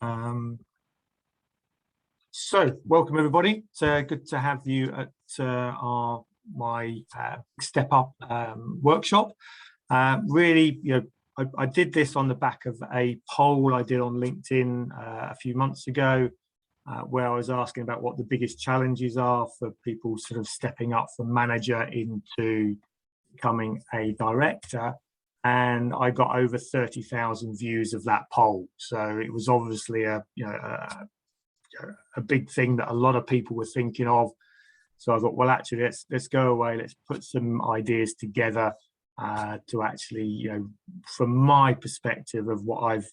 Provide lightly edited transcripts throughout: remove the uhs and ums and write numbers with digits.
So welcome everybody. It's good to have you at my Step Up workshop. Really, I did this on the back of a poll I did on LinkedIn a few months ago, where I was asking about what the biggest challenges are for people sort of stepping up from manager into becoming a director. And I got over 30,000 views of that poll. So it was obviously a big thing that a lot of people were thinking of. So I thought, well, actually, let's go away. Let's put some ideas together to actually, from my perspective of what I've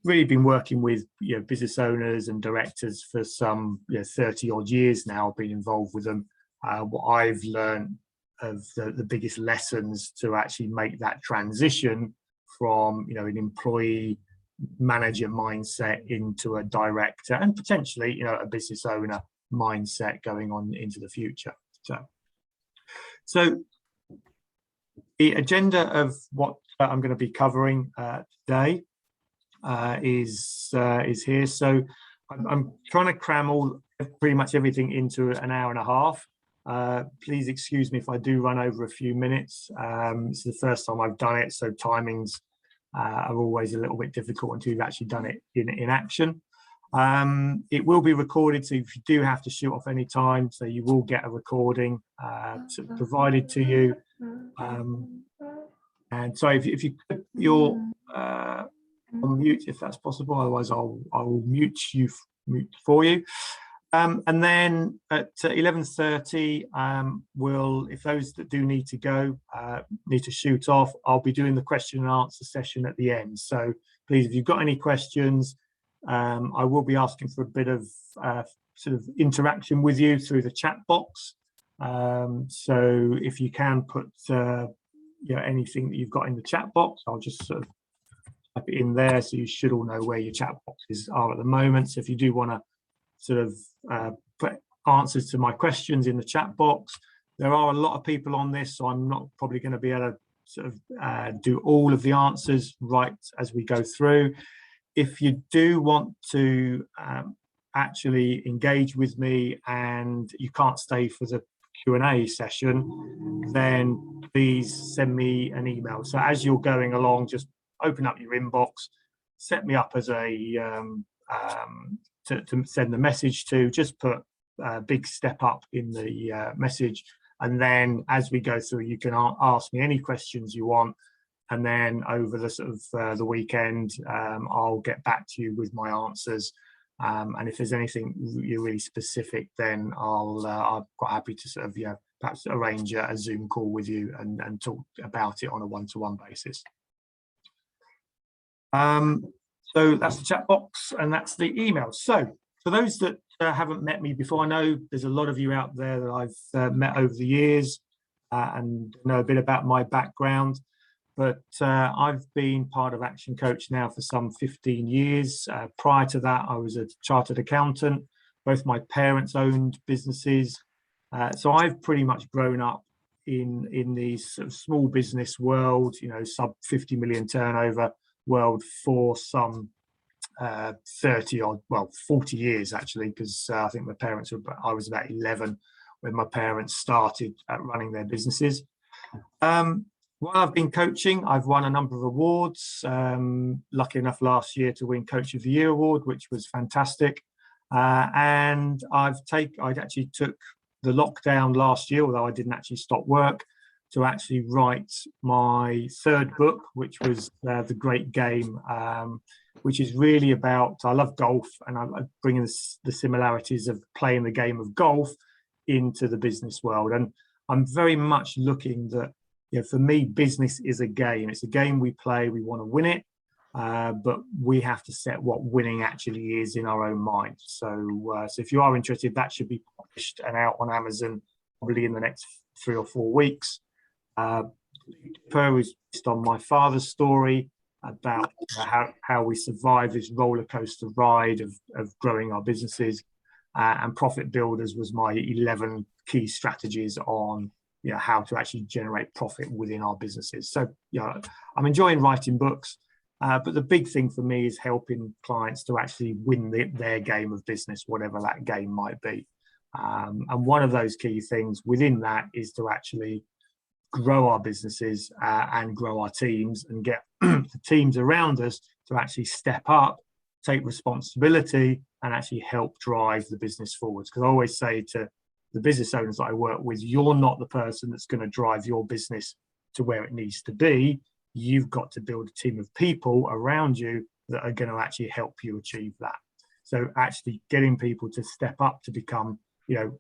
really been working with, business owners and directors for some 30 odd years now. I've been involved with them. What I've learned of the biggest lessons to actually make that transition from, an employee manager mindset into a director and potentially, a business owner mindset going on into the future. So the agenda of what I'm going to be covering today is here. So I'm trying to cram pretty much everything into an hour and a half. Please excuse me if I do run over a few minutes. It's the first time I've done it, so timings are always a little bit difficult until you've actually done it in action. It will be recorded, so if you do have to shoot off any time, so you will get a recording provided to you. And so if you put your on mute, if that's possible, otherwise I will mute for you. And then at 11:30, if those that do need to go need to shoot off, I'll be doing the question and answer session at the end. So please, if you've got any questions, I will be asking for a bit of sort of interaction with you through the chat box. So if you can put anything that you've got in the chat box, I'll just sort of type it in there. So you should all know where your chat boxes are at the moment. So if you do want to sort of put answers to my questions in the chat box. There are a lot of people on this, so I'm not probably going to be able to sort of do all of the answers right as we go through. If you do want to actually engage with me and you can't stay for the Q&A session, then please send me an email. So as you're going along, just open up your inbox, set me up as a to send the message to, just put big step up in the message, and then as we go through you can ask me any questions you want, and then over the sort of the weekend I'll get back to you with my answers, and if there's anything really specific, then I'm quite happy to sort of perhaps arrange a Zoom call with you and talk about it on a one-to-one basis. So that's the chat box and that's the email. So for those that haven't met me before, I know there's a lot of you out there that I've met over the years and know a bit about my background, but I've been part of ActionCOACH now for some 15 years. Prior to that, I was a chartered accountant. Both my parents owned businesses. So I've pretty much grown up in the sort of small business world, sub 50 million turnover world for some 30 odd, well, 40 years actually, because I think I was about 11 when my parents started running their businesses. While I've been coaching, I've won a number of awards. Lucky enough last year to win Coach of the Year award, which was fantastic. And I actually took the lockdown last year, although I didn't actually stop work, to actually write my third book, which was The Great Game, which is really about, I love golf, and I'm bringing the similarities of playing the game of golf into the business world. And I'm very much looking that, for me, business is a game. It's a game we play, we want to win it, but we have to set what winning actually is in our own mind. So if you are interested, that should be published and out on Amazon probably in the next 3 or 4 weeks. Was based on my father's story about how we survived this roller coaster ride of growing our businesses, and Profit Builders was my 11 key strategies on how to actually generate profit within our businesses. So I'm enjoying writing books, But the big thing for me is helping clients to actually win their game of business, whatever that game might be. And one of those key things within that is to actually grow our businesses and grow our teams and get the teams around us to actually step up, take responsibility, and actually help drive the business forwards. Because I always say to the business owners that I work with, you're not the person that's going to drive your business to where it needs to be. You've got to build a team of people around you that are going to actually help you achieve that. So actually getting people to step up to become,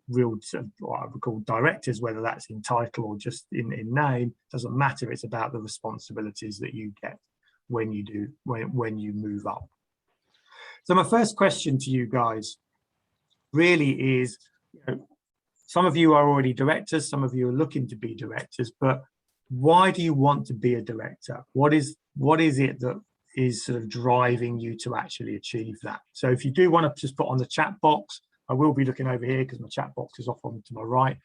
real, what I would call directors, whether that's in title or just in name, doesn't matter. It's about the responsibilities that you get when you move up. So my first question to you guys really is, some of you are already directors, some of you are looking to be directors, but why do you want to be a director? What is it that is sort of driving you to actually achieve that? So if you do want to just put on the chat box, I will be looking over here because my chat box is off on to my right.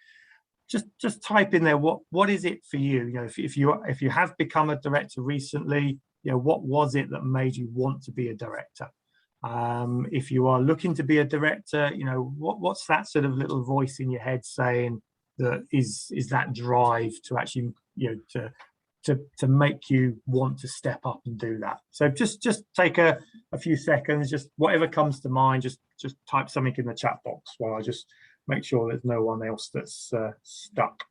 Just type in there what is it for you? If you have become a director recently, what was it that made you want to be a director? If you are looking to be a director, what's that sort of little voice in your head saying that is that drive to actually to make you want to step up and do that? So just take a few seconds, just whatever comes to mind, just type something in the chat box while I just make sure there's no one else that's stuck.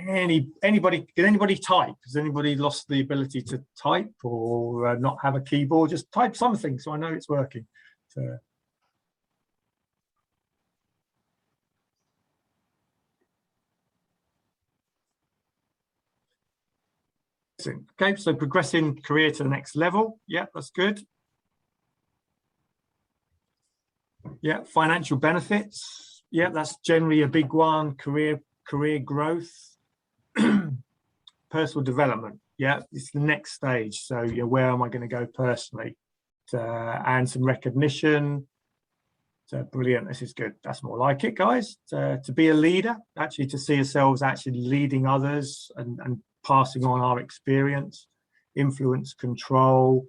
Anybody, can anybody type? Has anybody lost the ability to type or not have a keyboard? Just type something so I know it's working. So, okay, so progressing career to the next level. Yeah, that's good. Yeah, financial benefits. Yeah, that's generally a big one. Career growth. Personal development. Yeah, it's the next stage. So where am I going to go personally? And some recognition. So brilliant, this is good. That's more like it, guys. To be a leader, actually to see yourselves actually leading others and passing on our experience, influence, control,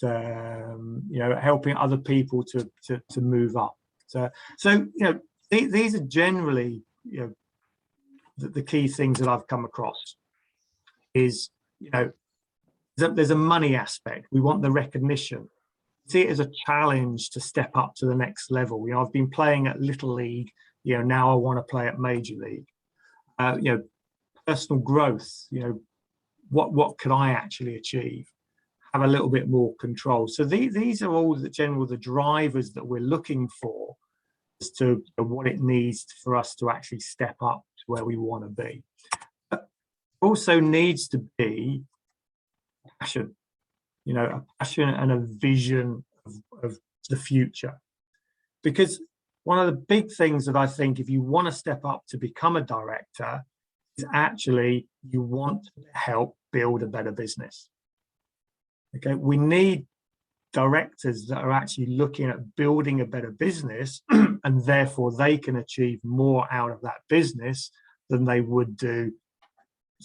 helping other people to move up. So these are generally the key things that I've come across. Is there's a money aspect. We want the recognition. See it as a challenge to step up to the next level. I've been playing at Little League. Now I want to play at Major League. Personal growth. What can I actually achieve? Have a little bit more control. So these are all the drivers that we're looking for as to what it needs for us to actually step up to where we want to be. Also needs to be passion, a passion and a vision of the future. Because one of the big things that I think, if you want to step up to become a director, is actually you want to help build a better business. Okay, we need directors that are actually looking at building a better business and therefore they can achieve more out of that business than they would do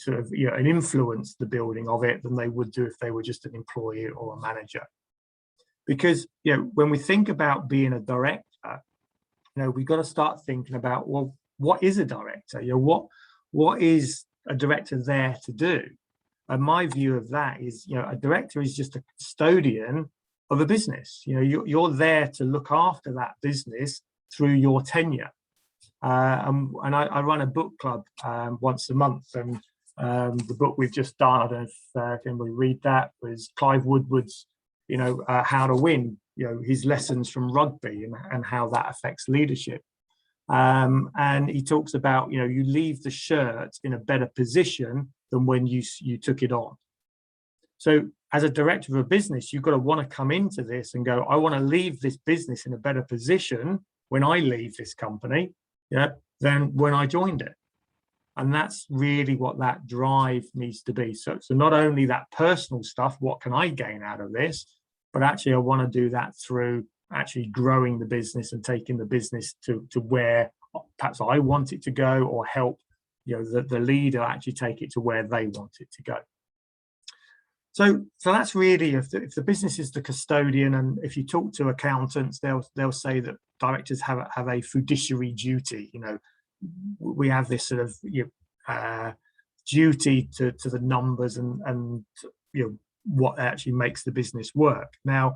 and influence the building of it than they would do if they were just an employee or a manager. Because when we think about being a director, we've got to start thinking about, well, what is a director? What is a director there to do? And my view of that is, a director is just a custodian of a business. You're there to look after that business through your tenure. And I run a book club once a month, and the book we've just done, I don't know if can we read that, was Clive Woodward's How to Win, his lessons from rugby and how that affects leadership. And he talks about you leave the shirt in a better position than when you took it on. So as a director of a business, you've got to want to come into this and go, I want to leave this business in a better position when I leave this company than when I joined it. And that's really what that drive needs to be. So not only that personal stuff, what can I gain out of this, but actually I want to do that through actually growing the business and taking the business to where perhaps I want it to go, or help the leader actually take it to where they want it to go. So that's really, if the business is the custodian, and if you talk to accountants, they'll say that directors have a fiduciary duty. We have this sort of duty to the numbers and what actually makes the business work. Now,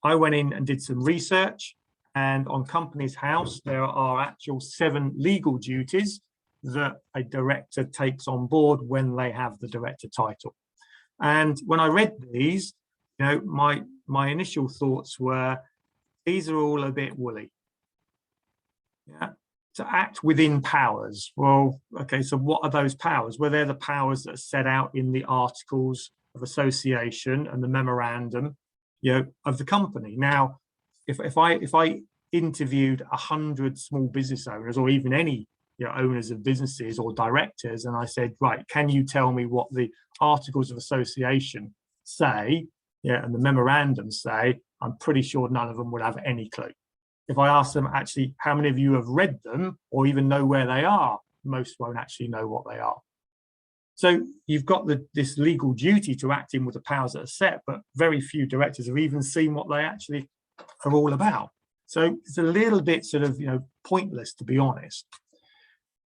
I went in and did some research, and on Companies House there are actual 7 legal duties that a director takes on board when they have the director title. And when I read these, my initial thoughts were, these are all a bit woolly. Yeah. To act within powers. Well, okay, so what are those powers? Well, they're the powers that are set out in the articles of association and the memorandum, of the company. Now, if I interviewed 100 small business owners, or even any owners of businesses or directors, and I said, right, can you tell me what the articles of association say, and the memorandums say, I'm pretty sure none of them would have any clue. If I ask them, actually, how many of you have read them or even know where they are, most won't actually know what they are. So you've got this legal duty to act in with the powers that are set, but very few directors have even seen what they actually are all about. So it's a little bit sort of pointless, to be honest.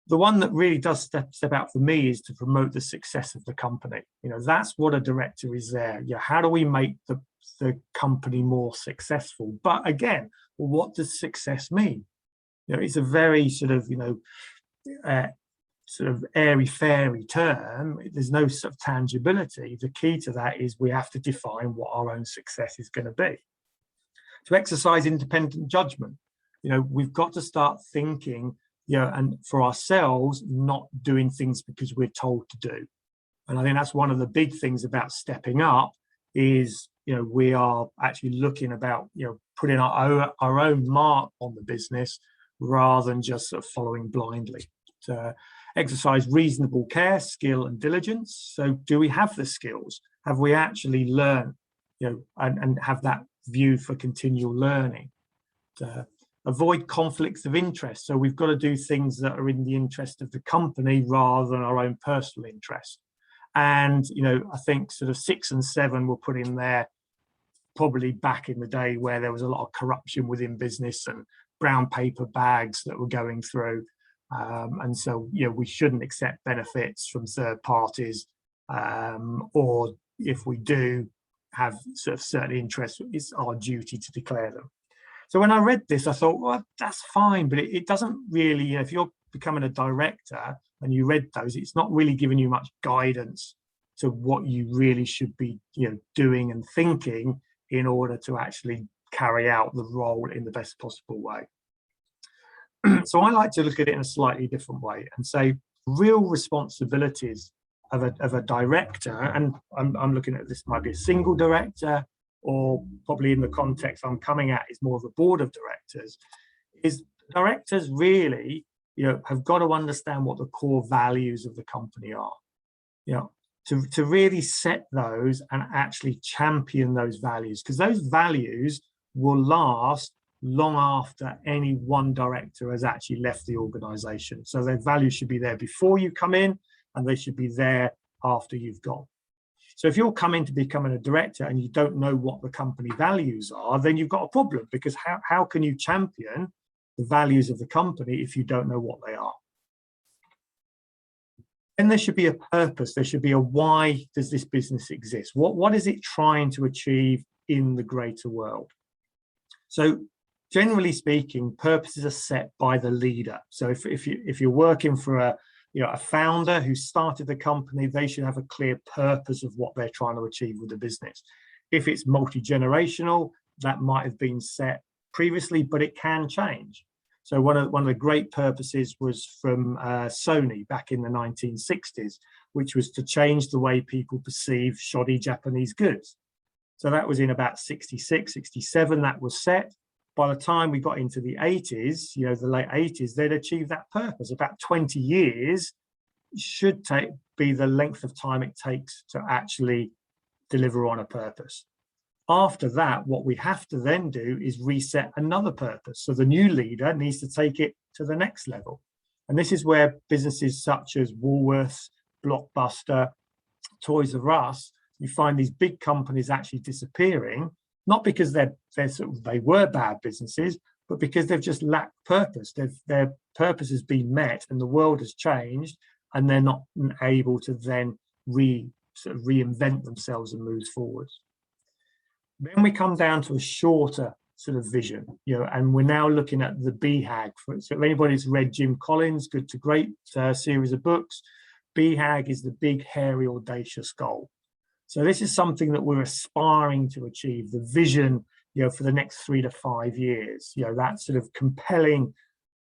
The one that really does step out for me is to promote the success of the company. That's what a director is there. How do we make the company more successful? But again, what does success mean? It's a very sort of airy-fairy term. There's no sort of tangibility. The key to that is we have to define what our own success is going to be. To exercise independent judgment, we've got to start thinking, and for ourselves, not doing things because we're told to do. And I think that's one of the big things about stepping up is, we are actually looking about, putting our own mark on the business rather than just sort of following blindly. To exercise reasonable care, skill and diligence. So do we have the skills? Have we actually learned, and have that view for continual learning? To avoid conflicts of interest. So we've got to do things that are in the interest of the company rather than our own personal interest. And, I think sort of 6 and 7 were put in there probably back in the day where there was a lot of corruption within business and brown paper bags that were going through. And so, we shouldn't accept benefits from third parties, or if we do have sort of certain interests, it's our duty to declare them. So when I read this, I thought, well, that's fine, but it doesn't really, if you're becoming a director and you read those, it's not really giving you much guidance to what you really should be, doing and thinking in order to actually carry out the role in the best possible way. So I like to look at it in a slightly different way and say real responsibilities of a director, and I'm looking at this might be a single director, or probably in the context I'm coming at is more of a board of directors, is directors really, have got to understand what the core values of the company are, to really set those and actually champion those values, because those values will last long after any one director has actually left the organization. So their values should be there before you come in, and they should be there after you've gone. So if you're coming to becoming a director and you don't know what the company values are, then you've got a problem, because how can you champion the values of the company if you don't know what they are? And there should be a purpose. There should be a why does this business exist? What is it trying to achieve in the greater world? So generally speaking, purposes are set by the leader. So if you're working for a founder who started the company, they should have a clear purpose of what they're trying to achieve with the business. If it's multi-generational, that might have been set previously, but it can change. So one of the great purposes was from Sony back in the 1960s, which was to change the way people perceive shoddy Japanese goods. So that was in about 66, 67, that was set. By the time we got into the 80s, the late 80s, they'd achieved that purpose. About 20 years should be the length of time it takes to actually deliver on a purpose. After that, what we have to then do is reset another purpose. So the new leader needs to take it to the next level. And this is where businesses such as Woolworths, Blockbuster, Toys R Us, you find these big companies actually disappearing, not because they were bad businesses, but because they've just lacked purpose. Their purpose has been met and the world has changed, and they're not able to then reinvent themselves and move forwards. Then we come down to a shorter sort of vision, and we're now looking at the BHAG. So if anybody's read Jim Collins' Good to Great series of books, BHAG is the big, hairy, audacious goal. So this is something that we're aspiring to achieve, the vision, for the next 3 to 5 years, that sort of compelling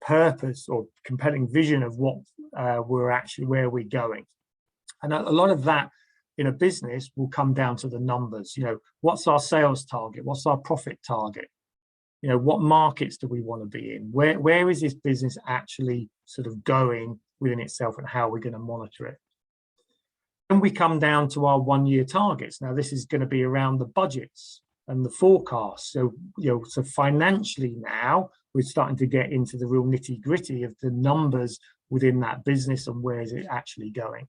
purpose or compelling vision of what where we're going. And a lot of that in a business will come down to the numbers. What's our sales target? What's our profit target? What markets do we want to be in? Where is this business actually sort of going within itself, and how we're going to monitor it? Then we come down to our 1-year targets. Now, this is going to be around the budgets and the forecasts. So, so financially now, we're starting to get into the real nitty-gritty of the numbers within that business and where is it actually going.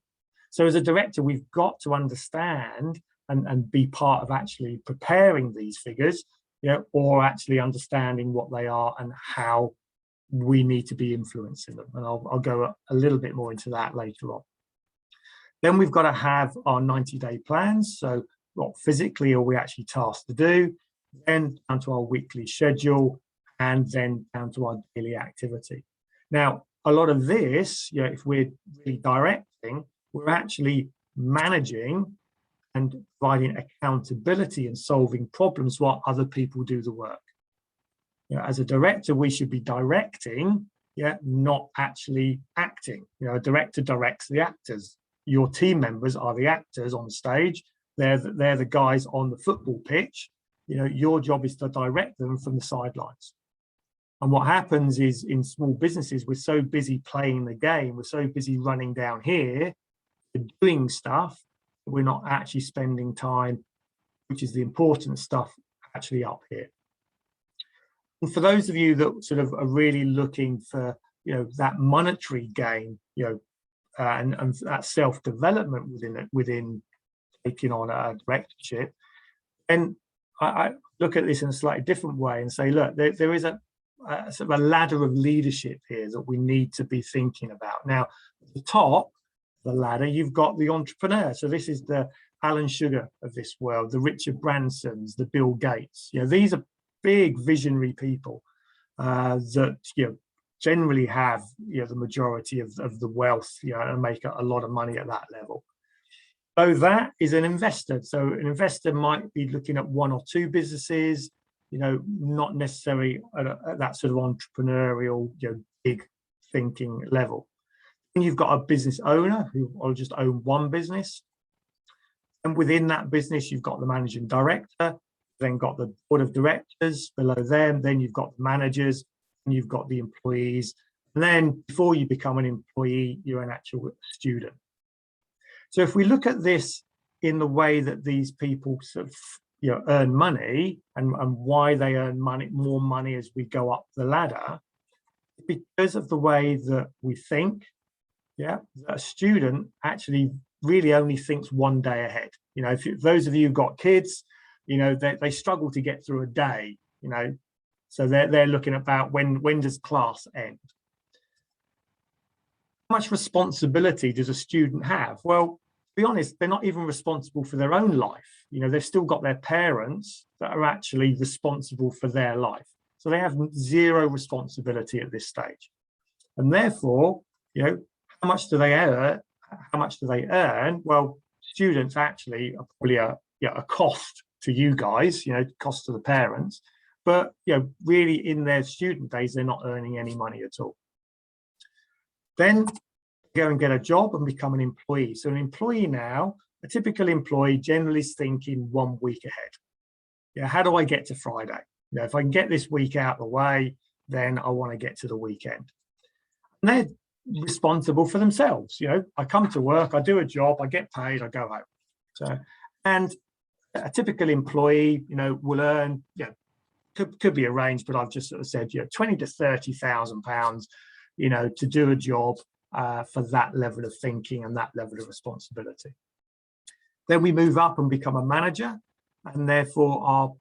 So as a director, we've got to understand and be part of actually preparing these figures, or actually understanding what they are and how we need to be influencing them. And I'll go a little bit more into that later on. Then we've got to have our 90-day plans. So what physically are we actually tasked to do? Then down to our weekly schedule, and then down to our daily activity. Now, a lot of this, if we're really directing, we're actually managing and providing accountability and solving problems while other people do the work. As a director, we should be directing, not actually acting. A director directs the actors. Your team members are the actors on stage. They're the guys on the football pitch. Your job is to direct them from the sidelines. And what happens is, in small businesses, we're so busy playing the game, we're so busy running down here, doing stuff, we're not actually spending time, which is the important stuff, actually up here. And for those of you that sort of are really looking for, that monetary gain, and that self-development within taking on a directorship, then I look at this in a slightly different way and say, look, there is a sort of a ladder of leadership here that we need to be thinking about. Now, at the top of the ladder, you've got the entrepreneur. So this is the Alan Sugar of this world, the Richard Bransons, the Bill Gates. These are big visionary people that generally have the majority of the wealth, and make a lot of money at that level. So that is an investor. So an investor might be looking at 1 or 2 businesses, not necessarily at that sort of entrepreneurial, big thinking level. And you've got a business owner who will just own one business. And within that business, you've got the managing director, then got the board of directors below them, then you've got the managers, and you've got the employees. And then before you become an employee, you're an actual student. So if we look at this in the way that these people sort of earn money, and why they earn more money as we go up the ladder, because of the way that we think. A student actually really only thinks one day ahead. If those of you who've got kids, they struggle to get through a day. So they're looking about when does class end. How much responsibility does a student have? Well, to be honest, they're not even responsible for their own life. They've still got their parents that are actually responsible for their life. So they have zero responsibility at this stage. And therefore, how much do they earn? How much do they earn? Well, students actually are probably a cost to you guys, cost to the parents. But really in their student days, they're not earning any money at all. Then go and get a job and become an employee. So an employee now, a typical employee generally is thinking 1 week ahead. How do I get to Friday? If I can get this week out of the way, then I want to get to the weekend. And they're responsible for themselves. I come to work, I do a job, I get paid, I go home. So, and a typical employee, will earn, could be a range, but I've just sort of said, 20 to 30,000 pounds, to do a job for that level of thinking and that level of responsibility. Then we move up and become a manager, and therefore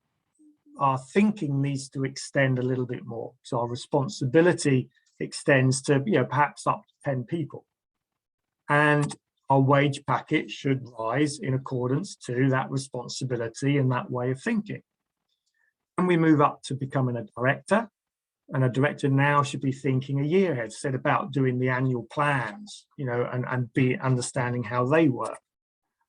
our thinking needs to extend a little bit more. So our responsibility extends to, perhaps up to 10 people. And our wage packet should rise in accordance to that responsibility and that way of thinking. And we move up to becoming a director, and a director now should be thinking a year ahead, set about doing the annual plans, and be understanding how they work.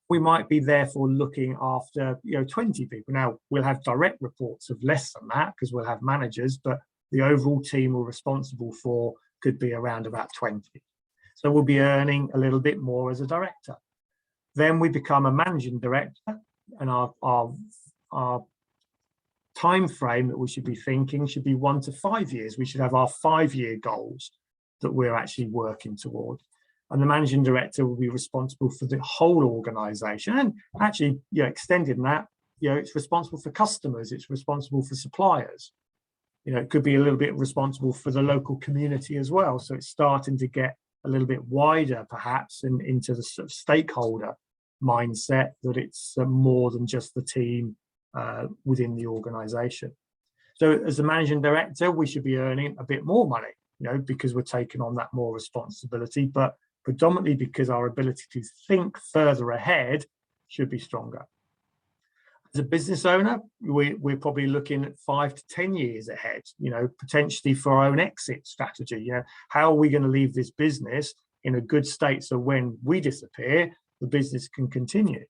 We might be therefore looking after 20 people. Now we'll have direct reports of less than that because we'll have managers, but the overall team we're responsible for could be around about 20. So we'll be earning a little bit more as a director. Then we become a managing director, and our time frame that we should be thinking should be 1 to 5 years. We should have our 5-year goals that we're actually working toward. And the managing director will be responsible for the whole organization. And actually, extending that, it's responsible for customers, it's responsible for suppliers. It could be a little bit responsible for the local community as well. So it's starting to get a little bit wider, perhaps, into the sort of stakeholder mindset, that it's more than just the team within the organization. So as a managing director, we should be earning a bit more money, because we're taking on that more responsibility, but predominantly because our ability to think further ahead should be stronger. As a business owner, we're probably looking at 5 to 10 years ahead, potentially for our own exit strategy. How are we going to leave this business in a good state so when we disappear, the business can continue?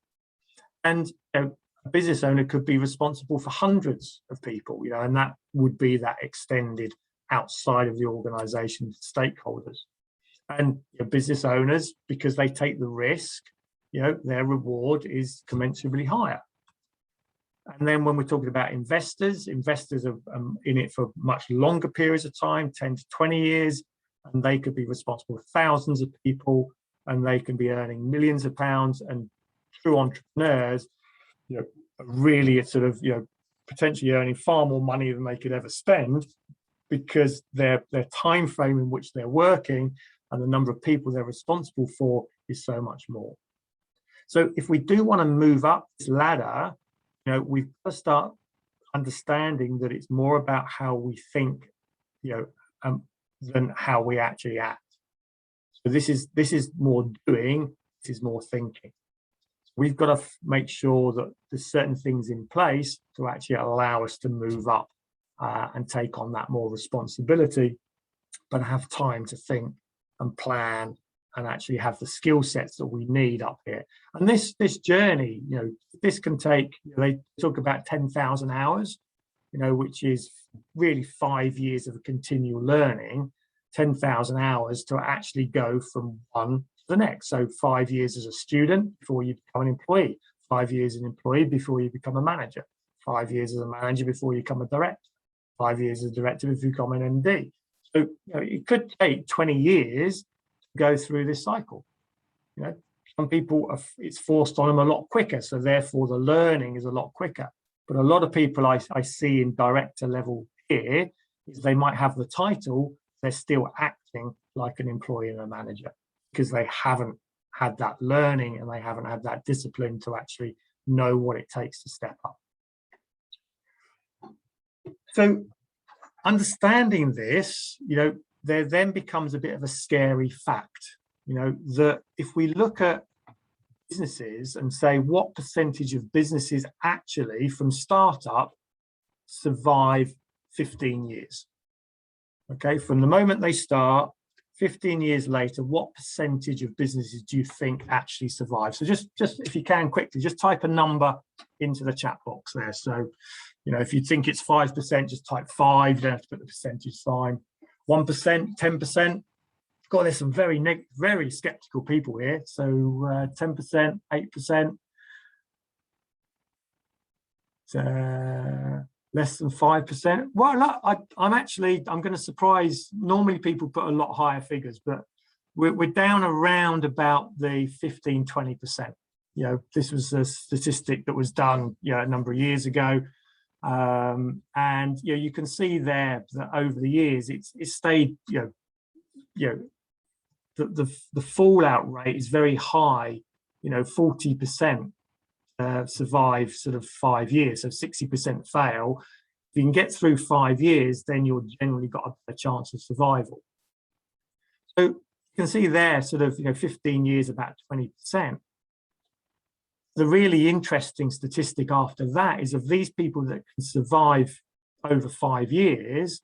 And a business owner could be responsible for hundreds of people, and that would be that extended outside of the organization stakeholders. And business owners, because they take the risk, their reward is commensurably higher. And then when we're talking about investors are in it for much longer periods of time, 10 to 20 years, and they could be responsible for thousands of people, and they can be earning millions of pounds. And true entrepreneurs, really sort of, potentially earning far more money than they could ever spend, because their time frame in which they're working and the number of people they're responsible for is so much more. So if we do want to move up this ladder, we've got to start understanding that it's more about how we think, than how we actually act. So this is more doing, this is more thinking. We've got to make sure that there's certain things in place to actually allow us to move up and take on that more responsibility, but have time to think and plan and actually have the skill sets that we need up here. And this journey, this can take, they talk about 10,000 hours, which is really 5 years of continual learning, 10,000 hours to actually go from one to the next. So 5 years as a student before you become an employee, 5 years as an employee before you become a manager, 5 years as a manager before you become a director, 5 years as a director before you become an MD. So it could take 20 years to go through this cycle. Some people, it's forced on them a lot quicker, so therefore the learning is a lot quicker. But a lot of people I see in director level here is they might have the title, they're still acting like an employee and a manager because they haven't had that learning and they haven't had that discipline to actually know what it takes to step up. So understanding this, there then becomes a bit of a scary fact, that if we look at businesses and say what percentage of businesses actually from startup survive 15 years. Okay, from the moment they start, 15 years later, what percentage of businesses do you think actually survive? So just if you can quickly, just type a number into the chat box there. So, if you think it's 5%, just type 5, you don't have to put the percentage sign. 1%, 10%. God, there's some very skeptical people here. So 10%, 8%. Less than 5%. Well, I'm going to surprise. Normally people put a lot higher figures, but we're down around about the 15, 20%. You know, this was a statistic that was done, you know, a number of years ago. And you know, you can see there that over the years it's stayed, you know, the fallout rate is very high. You know, 40% survive sort of 5 years, so 60% fail. If you can get through 5 years, then you're generally got a chance of survival. So you can see there, sort of, you know, 15 years, about 20%. The really interesting statistic after that is of these people that can survive over 5 years,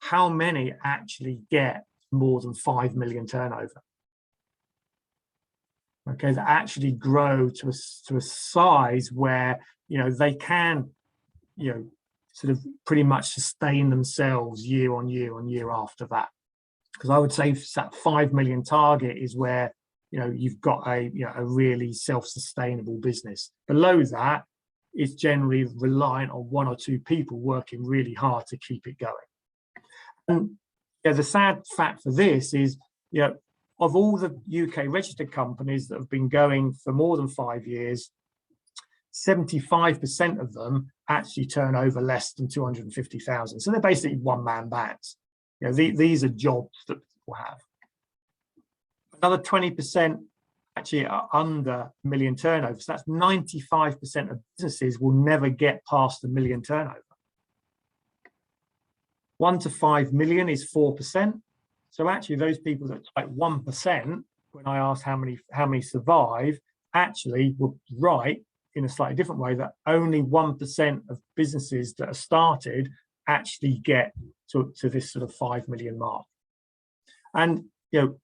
how many actually get more than 5 million turnover? Okay, that actually grow to a size where, you know, they can, you know, sort of pretty much sustain themselves year on year on year after that. Because I would say that 5 million target is where, you know, you've got a, you know, a really self-sustainable business. Below that, it's generally reliant on 1 or 2 people working really hard to keep it going. And yeah, the sad fact for this is, you know, of all the UK registered companies that have been going for more than 5 years, 75% of them actually turn over less than 250,000. So they're basically one-man bands. You know, these are jobs that people have. Another 20% actually are under a million turnover. So that's 95% of businesses will never get past a million turnover. 1 to 5 million is 4%. So actually those people that type 1%, when I asked how many survive, actually were right in a slightly different way, that only 1% of businesses that are started actually get to this sort of 5 million mark. And, you know,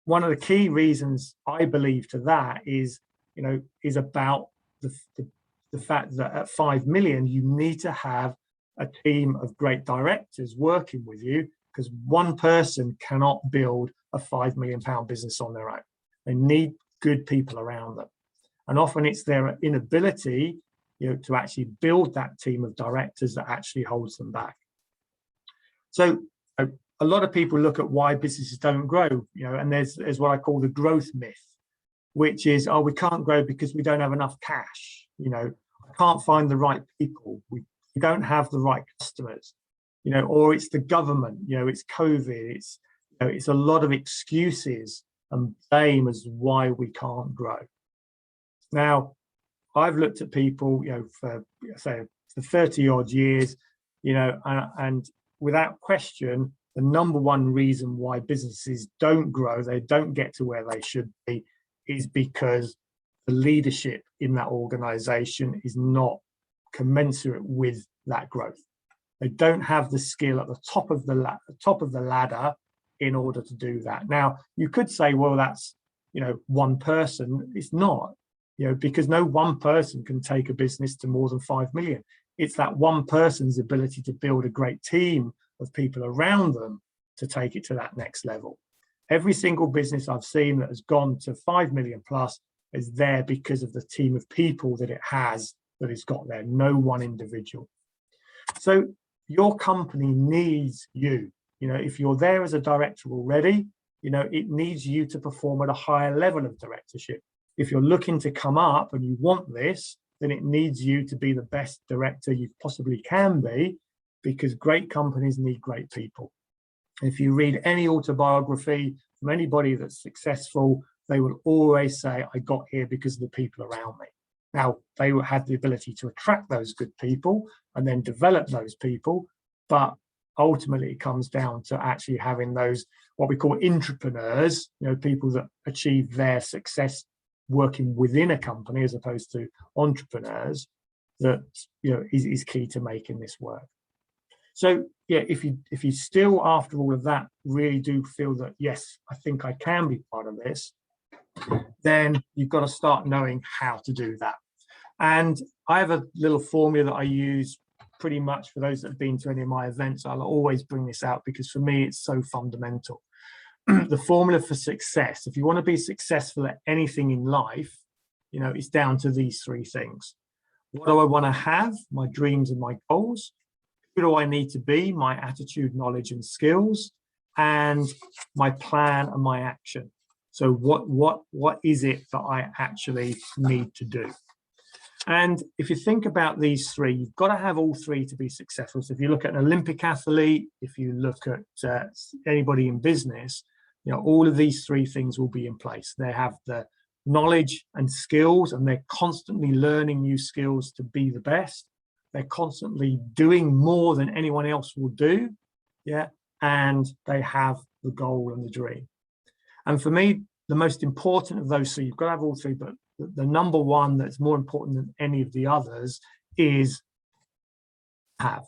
one of the key reasons I believe to that is, you know, is about the fact that at 5 million, you need to have a team of great directors working with you, because one person cannot build a £5 million business on their own. They need good people around them. And often it's their inability, you know, to actually build that team of directors that actually holds them back. So a lot of people look at why businesses don't grow, you know, and there's what I call the growth myth, which is, oh, we can't grow because we don't have enough cash. You know, I can't find the right people. We don't have the right customers, you know, or it's the government, you know, it's COVID, it's, you know, it's a lot of excuses and blame as to why we can't grow. Now, I've looked at people, you know, for say for 30 odd years, you know, and without question, the number one reason why businesses don't grow, they don't get to where they should be, is because the leadership in that organization is not commensurate with that growth. They don't have the skill at the top of the ladder in order to do that. Now, you could say, well, that's, you know, one person. It's not, you know, because no one person can take a business to more than 5 million. It's that one person's ability to build a great team of people around them to take it to that next level. Every single business I've seen that has gone to 5 million plus is there because of the team of people that it has, that it's got there, no one individual. So your company needs you. You know, if you're there as a director already, you know, it needs you to perform at a higher level of directorship. If you're looking to come up and you want this, then it needs you to be the best director you possibly can be, because great companies need great people. If you read any autobiography from anybody that's successful, they will always say, I got here because of the people around me. Now, they will have the ability to attract those good people and then develop those people, but ultimately it comes down to actually having those, what we call entrepreneurs, you know, people that achieve their success working within a company as opposed to entrepreneurs, that, you know, is key to making this work. So yeah, if you still, after all of that, really do feel that, yes, I think I can be part of this, then you've got to start knowing how to do that. And I have a little formula that I use pretty much for those that have been to any of my events. I'll always bring this out because for me, it's so fundamental. The formula for success, if you want to be successful at anything in life, you know, it's down to these 3 things. What do I want to have? My dreams and my goals. Who do I need to be? My attitude, knowledge, and skills, and my plan and my action. So what is it that I actually need to do? And if you think about these three, you've got to have all three to be successful. So if you look at an Olympic athlete, if you look at anybody in business, you know, all of these three things will be in place. They have the knowledge and skills, and they're constantly learning new skills to be the best. They're constantly doing more than anyone else will do. Yeah. And they have the goal and the dream. And for me, the most important of those three, you've got to have all three, but the number one that's more important than any of the others is have.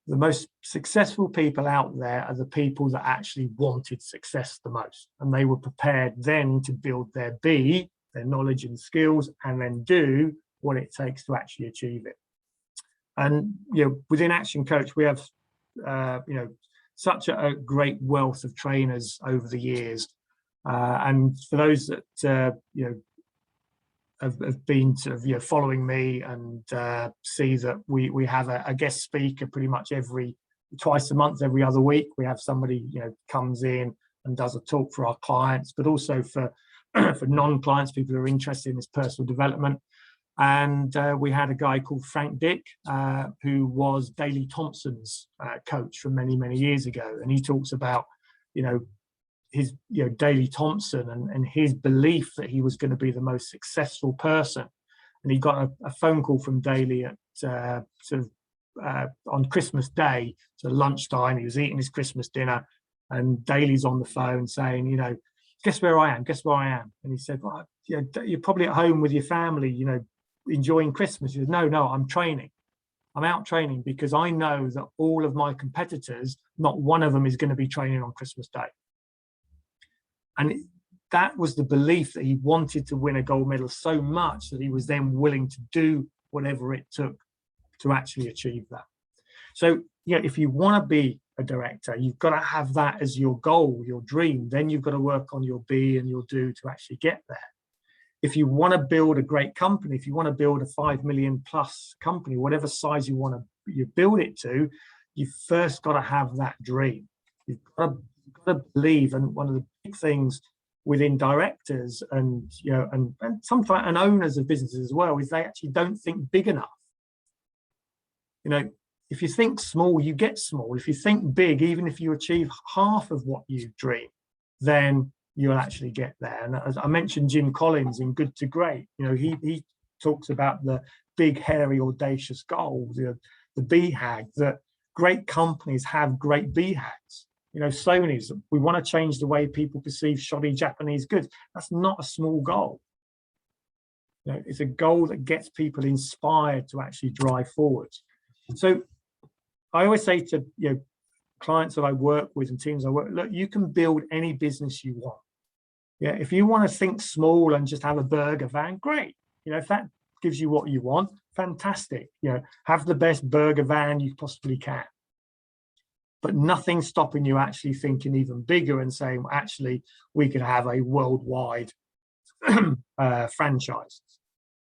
The most successful people out there are the people that actually wanted success the most, and they were prepared then to build their B, their knowledge and skills, and then do what it takes to actually achieve it. And you know, within ActionCOACH, we have you know, such a great wealth of trainers over the years, and for those that you know, have been sort of, you know, following me and see that we have a guest speaker pretty much twice a month, every other week. We have somebody, you know, comes in and does a talk for our clients, but also for for non-clients, people who are interested in this personal development. And we had a guy called Frank Dick, who was Daley Thompson's coach from many years ago, and he talks about, you know, his, you know, Daley Thompson and his belief that he was going to be the most successful person. And he got a phone call from Daley at on Christmas Day, so lunchtime. He was eating his Christmas dinner, and Daley's on the phone saying, you know, guess where I am? Guess where I am? And he said, well, you know, you're probably at home with your family, you know, enjoying Christmas. He said, no, I'm training. I'm out training because I know that all of my competitors, not one of them is going to be training on Christmas Day. And that was the belief, that he wanted to win a gold medal so much that he was then willing to do whatever it took to actually achieve that. So, yeah, if you want to be a director, you've got to have that as your goal, your dream. Then you've got to work on your be and your do to actually get there. If you want to build a great company, if you want to build a 5 million plus company, whatever size you want to build it to, you've first got to have that dream. You've got to believe. And one of the big things within directors and, you know, and sometimes and owners of businesses as well, is they actually don't think big enough. You know, if you think small, you get small. If you think big, even if you achieve half of what you dream, then you'll actually get there. And as I mentioned, Jim Collins in Good to Great, you know, he talks about the big, hairy, audacious goals, you know, the BHAG, that great companies have great BHAGs. You know, Sony's, we want to change the way people perceive shoddy Japanese goods. That's not a small goal. You know, it's a goal that gets people inspired to actually drive forward. So I always say to, you know, clients that I work with and teams I work with, look, you can build any business you want. Yeah, if you want to think small and just have a burger van, great. You know, if that gives you what you want, fantastic. You know, have the best burger van you possibly can. But nothing's stopping you actually thinking even bigger and saying, well, actually, we could have a worldwide franchise.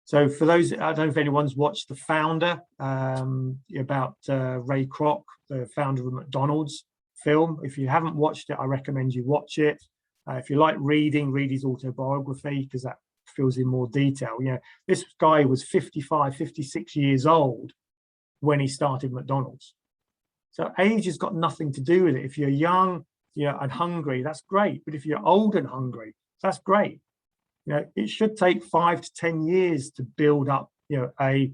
So for those, I don't know if anyone's watched The Founder, about Ray Kroc, the founder of McDonald's film. If you haven't watched it, I recommend you watch it. If you like reading, read his autobiography, because that fills in more detail. You know, this guy was 55, 56 years old when he started McDonald's. So age has got nothing to do with it. If you're young, you know, and hungry, that's great. But if you're old and hungry, that's great. You know, it should take 5 to 10 years to build up, you know, a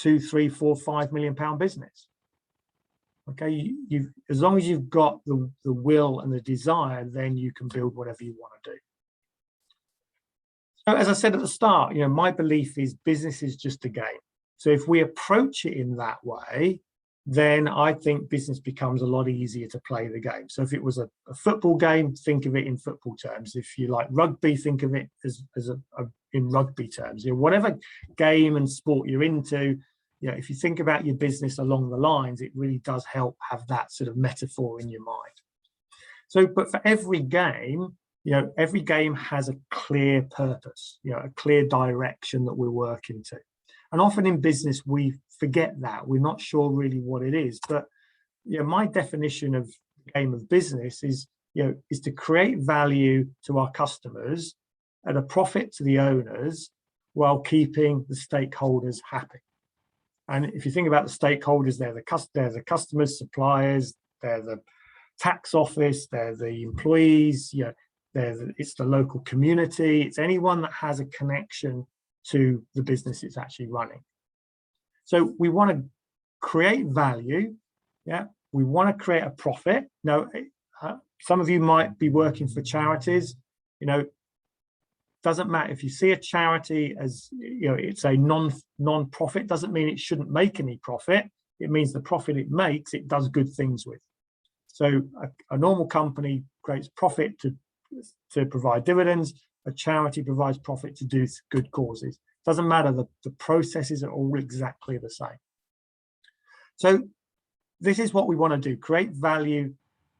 2, 3, 4, 5 million pound business. Okay, you've as long as you've got the will and the desire, then you can build whatever you want to do. So as I said at the start, you know, my belief is business is just a game. So if we approach it in that way, then I think business becomes a lot easier to play the game. So if it was a football game, think of it in football terms. If you like rugby, think of it as in rugby terms. You know, whatever game and sport you're into, you know, if you think about your business along the lines, it really does help have that sort of metaphor in your mind. So, but for every game, you know, every game has a clear purpose, you know, a clear direction that we're working to. And often in business, we forget that. We're not sure really what it is. But, you know, my definition of the game of business is, is to create value to our customers at a profit to the owners while keeping the stakeholders happy. And if you think about the stakeholders, they're the customers, suppliers, they're the tax office, they're the employees, it's the local community, it's anyone that has a connection to the business it's actually running. So we want to create value, we want to create a profit. Now, some of you might be working for charities, doesn't matter if you see a charity as it's a non-profit, doesn't mean it shouldn't make any profit. It means the profit it makes, it does good things with. So a normal company creates profit to provide dividends. A charity provides profit to do good causes. Doesn't matter, the processes are all exactly the same. So this is what we want to do, create value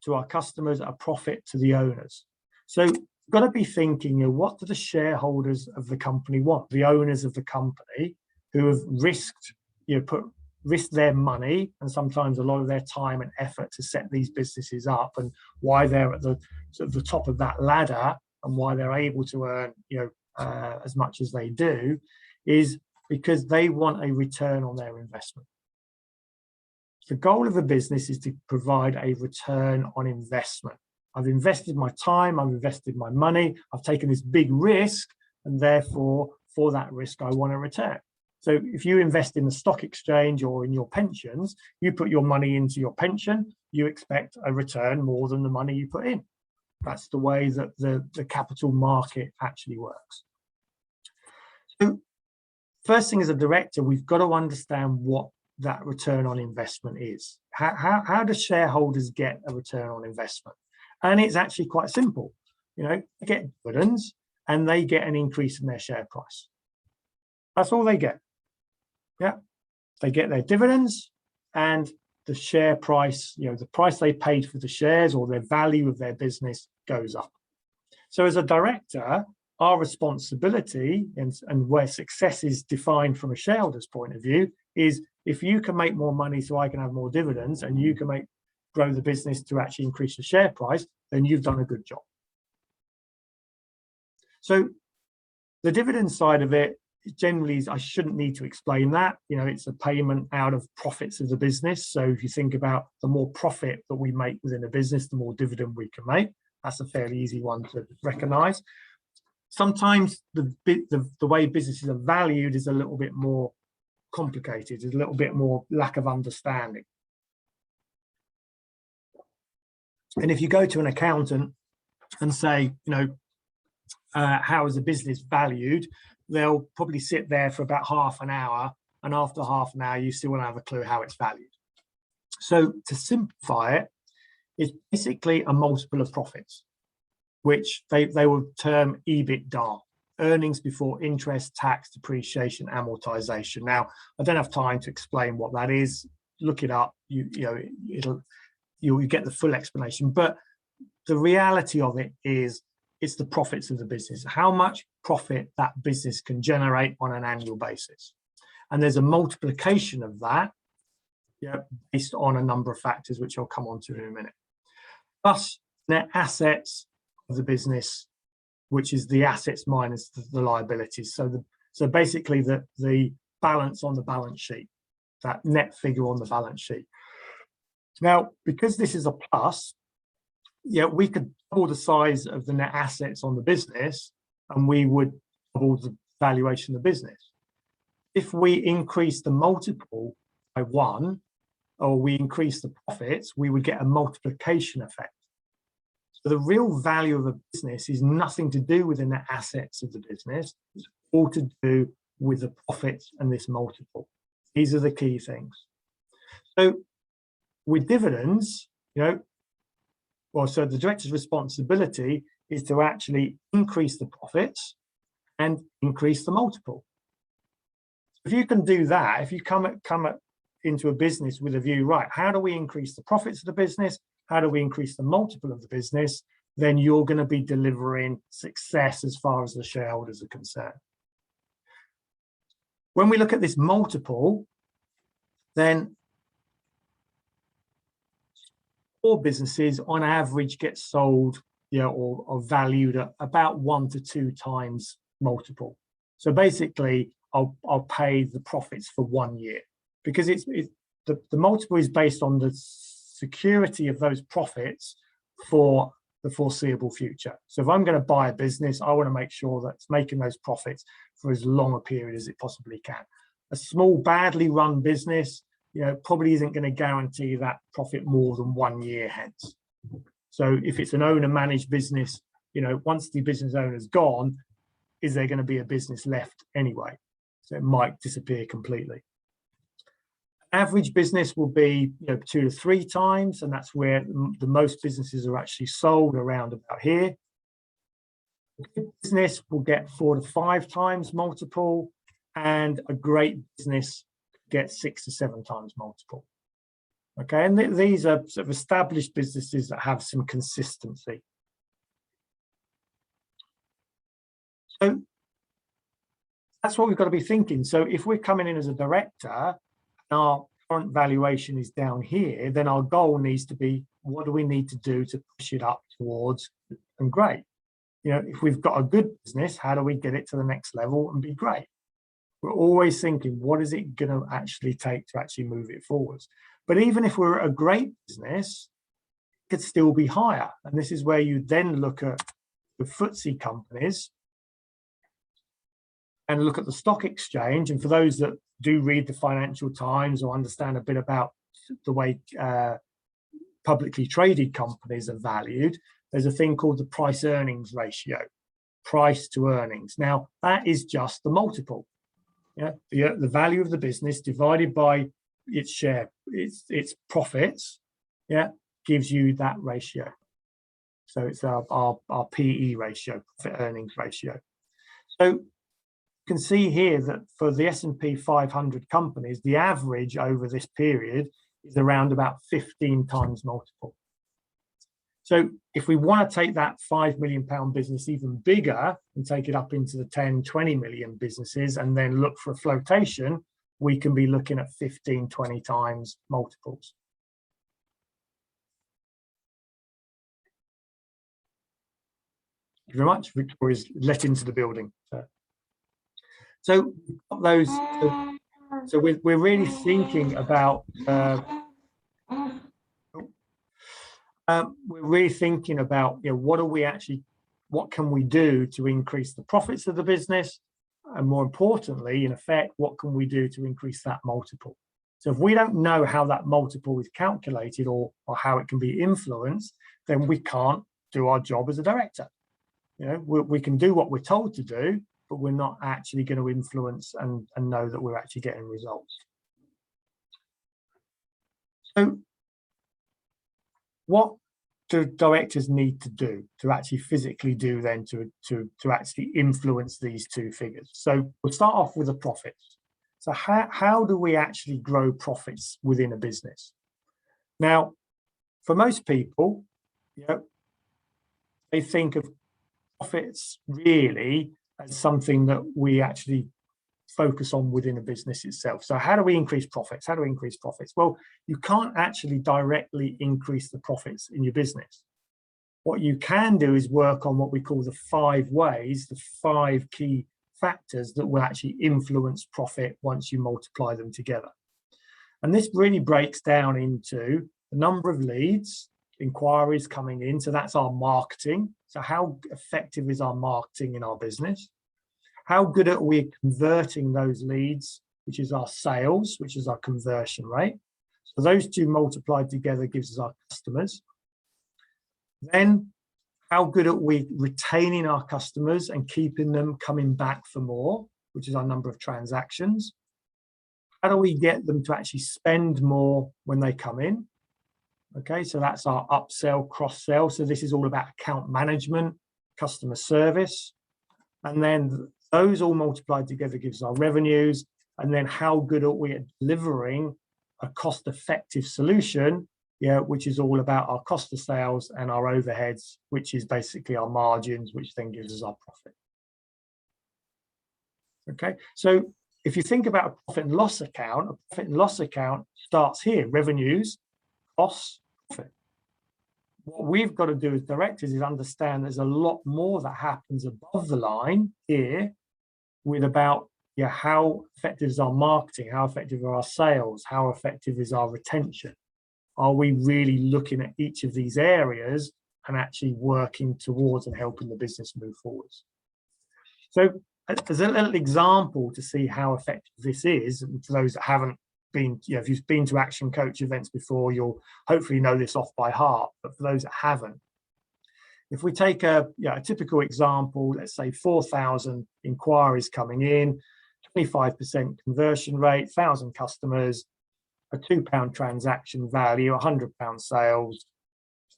to our customers, a profit to the owners. So you've got to be thinking, what do the shareholders of the company want? The owners of the company who have risked their money and sometimes a lot of their time and effort to set these businesses up, and why they're at the top of that ladder and why they're able to earn as much as they do, is because they want a return on their investment. The goal of a business is to provide a return on investment. I've invested my time, I've invested my money, I've taken this big risk, and therefore for that risk I want a return. So if you invest in the stock exchange or in your pensions, you put your money into your pension, you expect a return more than the money you put in. That's the way that the capital market actually works. So first thing, as a director, we've got to understand what that return on investment is. How do shareholders get a return on investment? And it's actually quite simple. They get dividends and they get an increase in their share price. That's all they get. They get their dividends and the share price, the price they paid for the shares or their value of their business goes up. So as a director, our responsibility and where success is defined from a shareholder's point of view is, if you can make more money so I can have more dividends and you can grow the business to actually increase the share price, then you've done a good job. So the dividend side of it, generally, I shouldn't need to explain that. It's a payment out of profits of the business. So if you think about the more profit that we make within a business, the more dividend we can make. That's a fairly easy one to recognize. Sometimes the way businesses are valued is a little bit more complicated, there's a little bit more lack of understanding. And if you go to an accountant and say, how is a business valued, they'll probably sit there for about half an hour, and after half an hour you still won't have a clue how it's valued. So to simplify it, it's basically a multiple of profits, which they will term EBITDA, earnings before interest, tax, depreciation, amortization. Now, I don't have time to explain what that is. Look it up. You'll get the full explanation. But the reality of it is, it's the profits of the business, how much profit that business can generate on an annual basis. And there's a multiplication of that based on a number of factors, which I'll come on to in a minute. Plus net assets of the business, which is the assets minus the liabilities. So basically the balance on the balance sheet, that net figure on the balance sheet. Now, because this is a plus, we could double the size of the net assets on the business and we would double the valuation of the business. If we increase the multiple by 1, or we increase the profits, we would get a multiplication effect. So the real value of a business is nothing to do with the net assets of the business. It's all to do with the profits and this multiple. These are the key things. So with dividends, so the director's responsibility is to actually increase the profits and increase the multiple. If you can do that, if you come into a business with a view, right, how do we increase the profits of the business? How do we increase the multiple of the business? Then you're going to be delivering success as far as the shareholders are concerned. When we look at this multiple, then All businesses on average get sold, or valued at about 1 to 2 times multiple. So basically, I'll pay the profits for 1 year, because the multiple is based on the security of those profits for the foreseeable future. So if I'm going to buy a business, I want to make sure that it's making those profits for as long a period as it possibly can. A small, badly run business, probably isn't going to guarantee that profit more than 1 year hence. So if it's an owner managed business, once the business owner's gone, is there going to be a business left anyway? So it might disappear completely. Average business will be 2 to 3 times, and that's where the most businesses are actually sold, around about here. A good business will get 4 to 5 times multiple, and a great business gets 6 to 7 times multiple. Okay, and these are sort of established businesses that have some consistency. So that's what we've got to be thinking. So if we're coming in as a director, our current valuation is down here, then our goal needs to be, what do we need to do to push it up towards and great? If we've got a good business, how do we get it to the next level and be great? We're always thinking, what is it going to actually take to actually move it forwards? But even if we're a great business, it could still be higher. And this is where you then look at the FTSE companies and look at the stock exchange. And for those that do read the Financial Times or understand a bit about the way publicly traded companies are valued, there's a thing called the price earnings ratio, price to earnings. Now, that is just the multiple. The value of the business divided by its share, its profits, gives you that ratio. So it's our PE ratio, profit earnings ratio. So you can see here that for the S&P 500 companies, the average over this period is around about 15 times multiple. So if we want to take that £5 million business even bigger and take it up into the 10, 20 million businesses and then look for a flotation, we can be looking at 15, 20 times multiples. Thank you very much. Victoria's let into the building. So those. So we're really thinking about. We're really thinking about, what can we do to increase the profits of the business, and more importantly, in effect, what can we do to increase that multiple? So if we don't know how that multiple is calculated or how it can be influenced, then we can't do our job as a director. We can do what we're told to do, but we're not actually going to influence and know that we're actually getting results. So what do directors need to do to actually physically do then to actually influence these two figures? So we'll start off with the profits. So how do we actually grow profits within a business? Now, for most people, they think of profits really as something that we actually focus on within a business itself. So how do we increase profits? How do we increase profits? Well, you can't actually directly increase the profits in your business. What you can do is work on what we call the 5 ways, the 5 key factors that will actually influence profit once you multiply them together. And this really breaks down into the number of leads, inquiries coming in. So that's our marketing. So how effective is our marketing in our business? How good are we converting those leads, which is our sales, which is our conversion rate? So those two multiplied together gives us our customers. Then how good are we retaining our customers and keeping them coming back for more, which is our number of transactions? How do we get them to actually spend more when they come in? Okay, so that's our upsell, cross-sell. So this is all about account management, customer service. And then those all multiplied together gives our revenues. And then how good are we at delivering a cost-effective solution, which is all about our cost of sales and our overheads, which is basically our margins, which then gives us our profit. Okay, so if you think about a profit and loss account, a profit and loss account starts here, revenues, costs, profit. What we've got to do as directors is understand there's a lot more that happens above the line here with about how effective is our marketing, how effective are our sales, how effective is our retention. Are we really looking at each of these areas and actually working towards and helping the business move forwards? So as a little example to see how effective this is, and for those that haven't been, if you've been to ActionCOACH events before, you'll hopefully know this off by heart, but for those that haven't, if we take a typical example, let's say 4,000 inquiries coming in, 25% conversion rate, 1,000 customers, a £2 transaction value, £100 sales,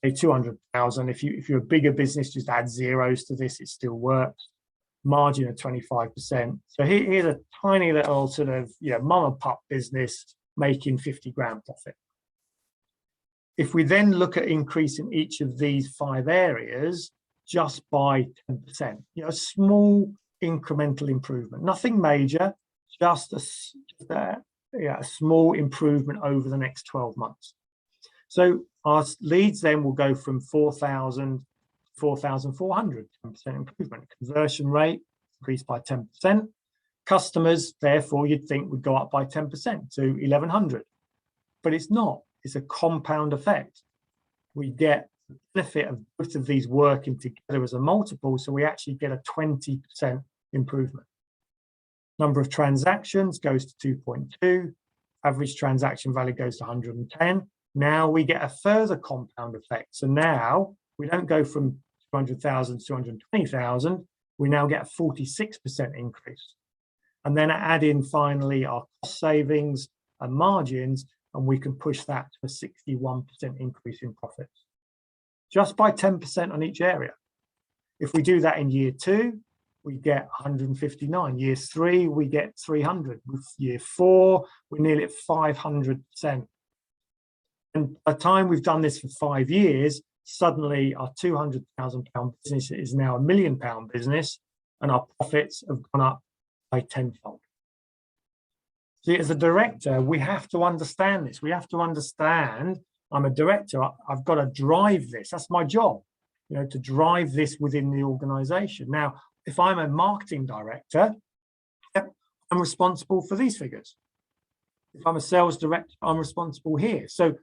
say 200,000. If you're a bigger business, just add zeros to this, it still works. Margin of 25%. So here's a tiny little sort of mum and pop business making 50 grand profit. If we then look at increasing each of these 5 areas just by 10%, a small incremental improvement, nothing major, just a small improvement over the next 12 months. So our leads then will go from 4,000 4,400, 10% improvement. Conversion rate increased by 10%. Customers, therefore, you'd think would go up by 10% to 1,100. But it's not. It's a compound effect. We get the benefit of both of these working together as a multiple, so we actually get a 20% improvement. Number of transactions goes to 2.2. Average transaction value goes to 110. Now we get a further compound effect. So now we don't go from 200,000 to 220,000. We now get a 46% increase. And then add in finally our cost savings and margins, and we can push that to a 61% increase in profits, just by 10% on each area. If we do that in year 2, we get 159. Year 3, we get 300. With year 4, we're nearly at 500%. And by the time we've done this for 5 years, suddenly our £200,000 business is now £1 million business, and our profits have gone up by tenfold. See, as a director, we have to understand this. We have to understand, I'm a director, I've got to drive this. That's my job, to drive this within the organization. Now, if I'm a marketing director, I'm responsible for these figures. If I'm a sales director, I'm responsible here. So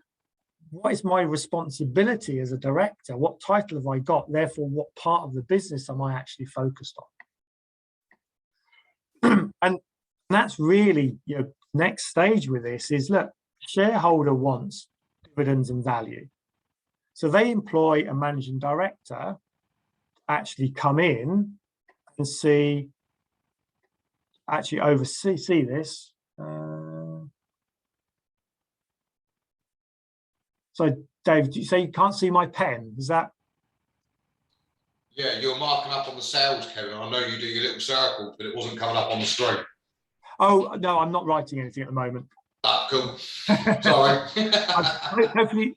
what is my responsibility as a director? What title have I got? Therefore, what part of the business am I actually focused on? And that's really, next stage with this is, look, shareholder wants dividends and value. So they employ a managing director to actually come in and oversee this. So, Dave, do you say you can't see my pen? Is that? Yeah, you're marking up on the sales, Kevin. I know you do your little circle, but it wasn't coming up on the screen. Oh, no, I'm not writing anything at the moment. Ah, cool. Sorry. Hopefully,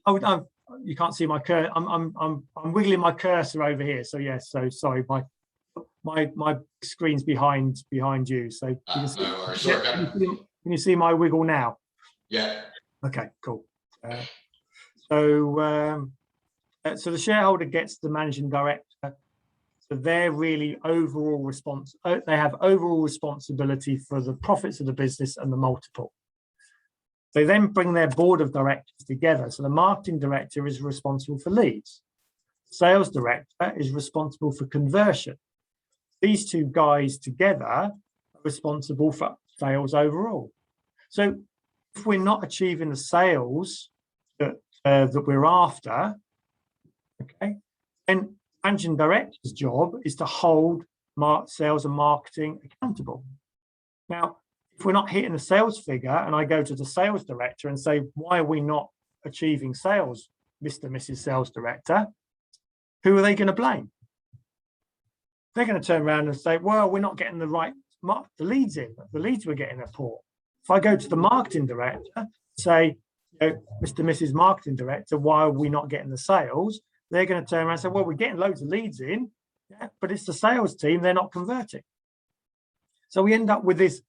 you can't see my cursor. I'm wiggling my cursor over here. So yes, so sorry, my screen's behind you. So no worries. Sorry, can you see my wiggle now? Yeah. Okay, cool. So the shareholder gets the managing director. So they're really they have overall responsibility for the profits of the business and the multiple. They then bring their board of directors together. So the marketing director is responsible for leads. Sales director is responsible for conversion. These two guys together are responsible for sales overall. So if we're not achieving the sales that we're after, okay, then managing director's job is to hold sales and marketing accountable. Now, if we're not hitting the sales figure and I go to the sales director and say, why are we not achieving sales, Mr. and Mrs. Sales Director, who are they going to blame? They're going to turn around and say, well, we're not getting the leads in. The leads we're getting are poor. If I go to the marketing director, say, Mr. and Mrs. Marketing Director, why are we not getting the sales? They're going to turn around and say, well, we're getting loads of leads in, but it's the sales team, they're not converting. So we end up with this,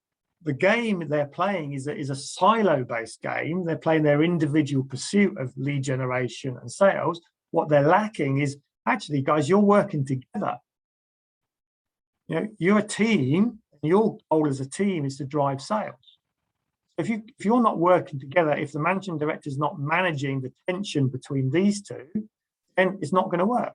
the game they're playing is a silo-based game. They're playing their individual pursuit of lead generation and sales, what they're lacking is actually, guys, you're working together. You know, you're a team, and your goal as a team is to drive sales. If you're not working together, if the managing director is not managing the tension between these two, then it's not going to work.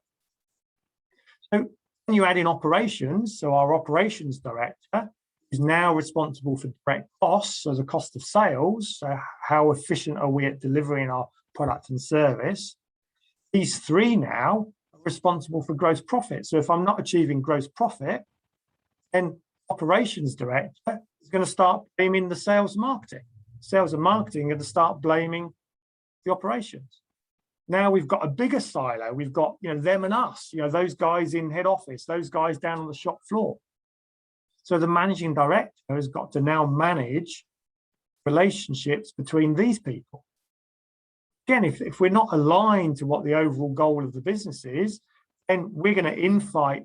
So when you add in operations, so our operations director is now responsible for direct costs, so the cost of sales, so how efficient are we at delivering our product and service. These three now are responsible for gross profit. So if I'm not achieving gross profit, then operations director is going to start blaming the sales and marketing. Sales and marketing are going to start blaming the operations. Now we've got a bigger silo. We've got, you know, them and us, you know, those guys in head office, those guys down on the shop floor. So the managing director has got to now manage relationships between these people. Again, if we're not aligned to what the overall goal of the business is, then we're going to infight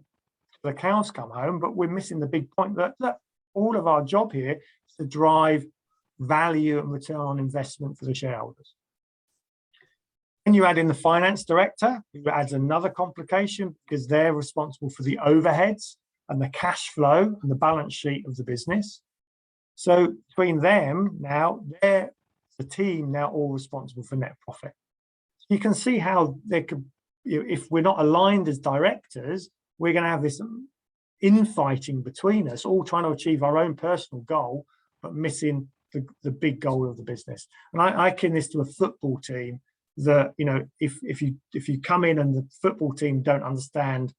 till the cows come home, but we're missing the big point that, look, all of our job here is to drive value and return on investment for the shareholders. Then you add in the finance director, who adds another complication because they're responsible for the overheads and the cash flow and the balance sheet of the business. So between them now, they're the team now all responsible for net profit. You can see how they could, if we're not aligned as directors, we're going to have this infighting between us, all trying to achieve our own personal goal, but missing the big goal of the business. And I akin this to a football team that, you know, if you come in and the football team don't understand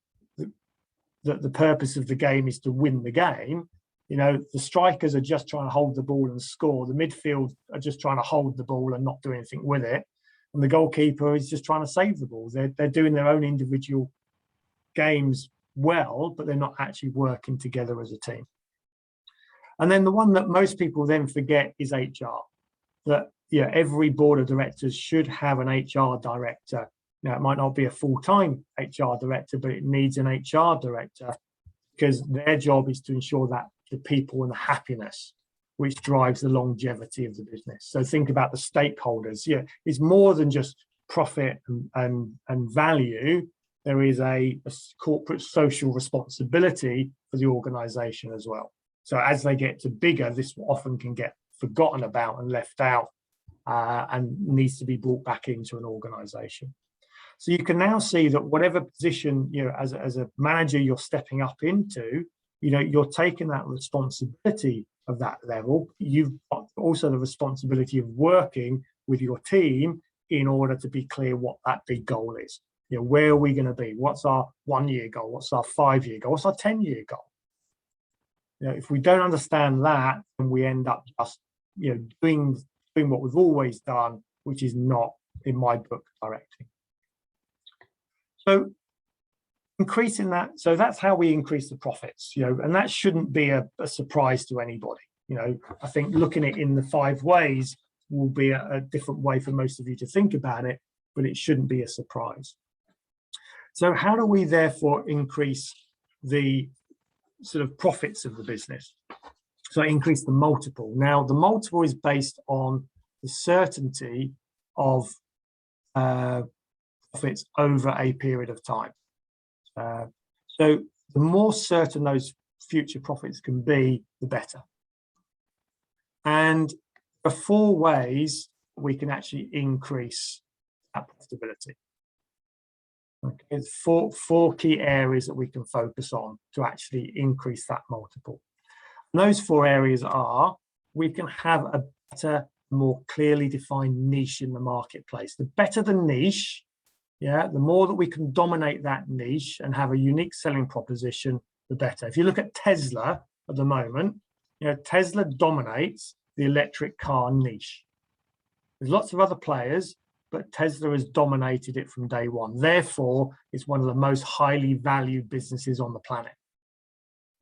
that the purpose of the game is to win the game, you know, the strikers are just trying to hold the ball and score. The midfield are just trying to hold the ball and not do anything with it. And the goalkeeper is just trying to save the ball. They're doing their own individual games well, but they're not actually working together as a team. And then the one that most people then forget is HR. That, yeah, every board of directors should have an HR director. Now, it might not be a full-time HR director, but it needs an HR director because their job is to ensure that the people and the happiness, which drives the longevity of the business. So think about the stakeholders. Yeah, it's more than just profit and value. There is a corporate social responsibility for the organization as well. So as they get to bigger, this often can get forgotten about and left out and needs to be brought back into an organization. So you can now see that whatever position, you know, as a manager you're stepping up into, you know, you're taking that responsibility of that level. You've got also the responsibility of working with your team in order to be clear what that big goal is. You know, where are we going to be? What's our 1-year goal? What's our 5-year goal? What's our 10-year goal? You know, if we don't understand that, then we end up just, you know, doing what we've always done, which is not, in my book, directing. So increasing that, so that's how we increase the profits, you know, and that shouldn't be a surprise to anybody. You know, I think looking at it in the 5 ways will be a different way for most of you to think about it, but it shouldn't be a surprise. So how do we therefore increase the sort of profits of the business? So increase the multiple. Now, the multiple is based on the certainty of profits over a period of time. So the more certain those future profits can be, the better. And there are 4 ways we can actually increase that profitability. Okay, it's four key areas that we can focus on to actually increase that multiple. And those 4 areas are: we can have a better, more clearly defined niche in the marketplace. The better the niche, yeah, the more that we can dominate that niche and have a unique selling proposition, the better. If you look at Tesla at the moment, you know, Tesla dominates the electric car niche. There's lots of other players, but Tesla has dominated it from day one. Therefore, it's one of the most highly valued businesses on the planet.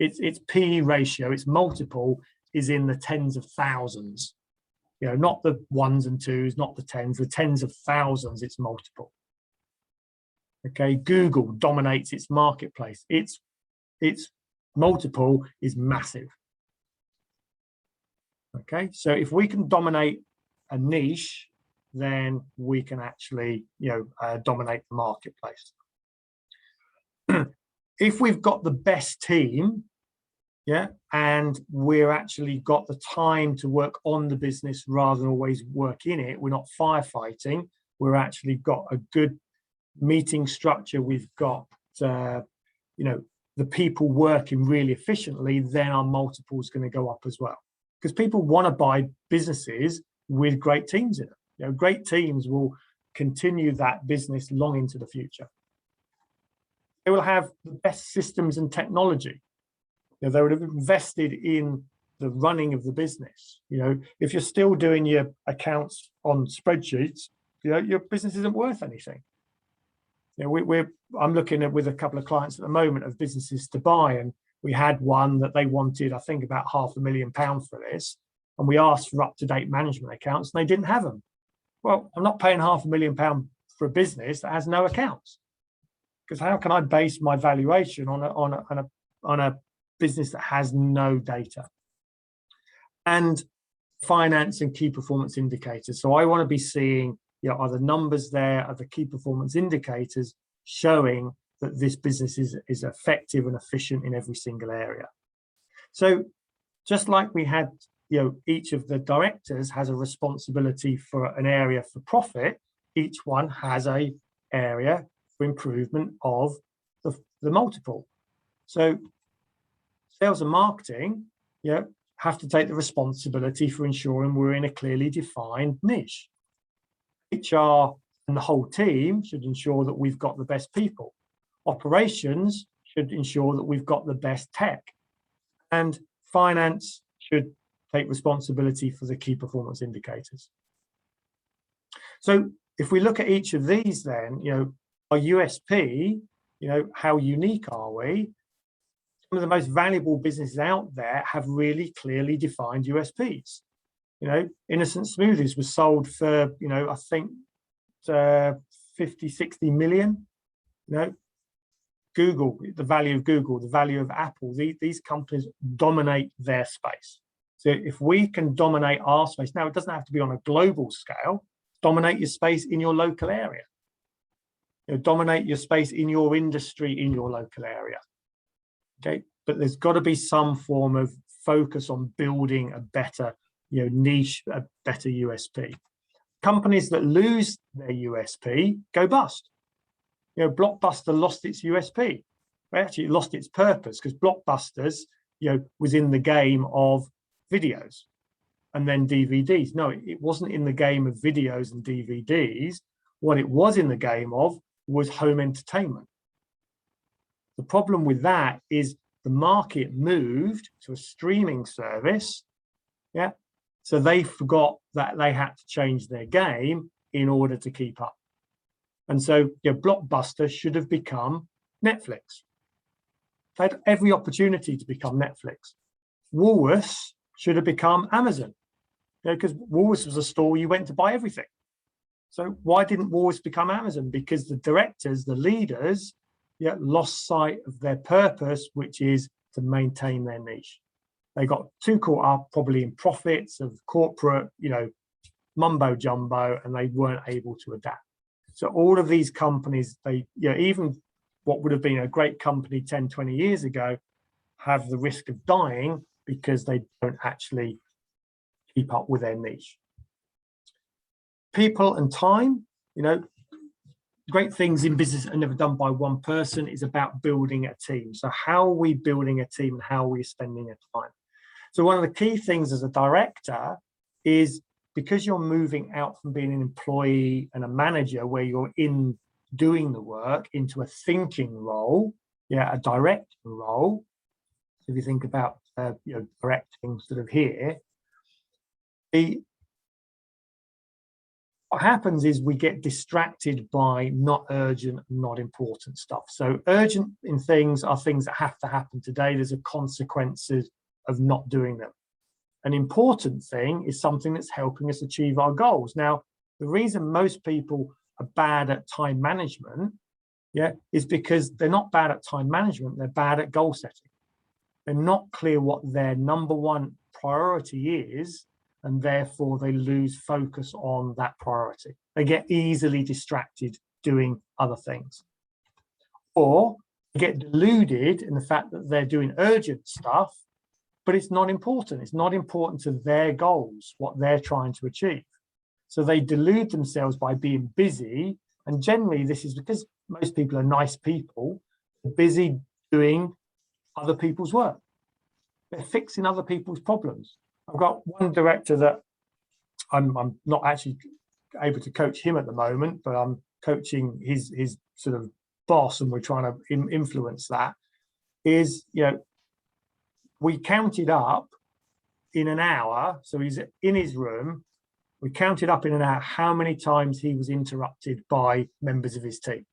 Its PE ratio, its multiple, is in the tens of thousands. You know, not the 1s and 2s, not the 10s, the tens of thousands, its multiple. Okay, Google dominates its marketplace. Its multiple is massive. Okay, so if we can dominate a niche then we can actually, dominate the marketplace. If we've got the best team, and we're actually got the time to work on the business rather than always work in it, we're not firefighting, we're actually got a good meeting structure, we've got, the people working really efficiently, then our multiple is going to go up as well. Because people want to buy businesses with great teams in them. Great teams will continue that business long into the future. They will have the best systems and technology. They would have invested in the running of the business. If you're still doing your accounts on spreadsheets, your business isn't worth anything. I'm looking at with a couple of clients at the moment of businesses to buy, and we had one that they wanted, I think, about £500,000 for this, and we asked for up-to-date management accounts, and they didn't have them. Well, I'm not paying £500,000 for a business that has no accounts, because how can I base my valuation on a business that has no data? And finance and key performance indicators. So I want to be seeing, are the numbers there, are the key performance indicators showing that this business is effective and efficient in every single area. So just like we had, each of the directors has a responsibility for an area for profit, each one has a area for improvement of the multiple. So sales and marketing, have to take the responsibility for ensuring we're in a clearly defined niche. HR and the whole team should ensure that we've got the best people. Operations should ensure that we've got the best tech. And finance should take responsibility for the key performance indicators. So if we look at each of these then, our USP, how unique are we? Some of the most valuable businesses out there have really clearly defined USPs. Innocent Smoothies was sold for, I think 50, 60 million. Google, the value of Google, the value of Apple, these companies dominate their space. So if we can dominate our space, now it doesn't have to be on a global scale, dominate your space in your local area. Dominate your space in your industry, in your local area. Okay, but there's got to be some form of focus on building a better, niche, a better USP. Companies that lose their USP go bust. Blockbuster lost its USP. It actually lost its purpose because Blockbusters, was in the game of videos and then DVDs. No, it wasn't in the game of videos and DVDs. What it was in the game of was home entertainment. The problem with that is the market moved to a streaming service, so they forgot that they had to change their game in order to keep up. And so Blockbuster should have become Netflix. They had every opportunity to become Netflix. Woolworths should have become Amazon, because Woolworths was a store where you went to buy everything. So why didn't Woolworths become Amazon? Because the directors, the leaders, lost sight of their purpose, which is to maintain their niche. They got too caught up probably in profits of corporate, mumbo jumbo, and they weren't able to adapt. So all of these companies, they, even what would have been a great company 10, 20 years ago, have the risk of dying because they don't actually keep up with their niche. People and time, great things in business are never done by one person. It's about building a team. So how are we building a team and how are we spending our time? So one of the key things as a director is, because you're moving out from being an employee and a manager where you're in doing the work into a thinking role, a directing role. So if you think about directing sort of here, what happens is we get distracted by not urgent, not important stuff. So urgent in things are things that have to happen today. There's a consequences of not doing them. An important thing is something that's helping us achieve our goals. Now, the reason most people are bad at time management, is because they're not bad at time management, they're bad at goal setting. They're not clear what their number one priority is and therefore they lose focus on that priority. They get easily distracted doing other things, or they get deluded in the fact that they're doing urgent stuff, but it's not important. It's not important to their goals, what they're trying to achieve. So they delude themselves by being busy, and generally this is because most people are nice people, busy doing other people's work. They're fixing other people's problems. I've got one director that I'm not actually able to coach him at the moment, but I'm coaching his sort of boss, and we're trying to influence that. Is, we counted up in an hour, so he's in his room, we counted up in an hour how many times he was interrupted by members of his team.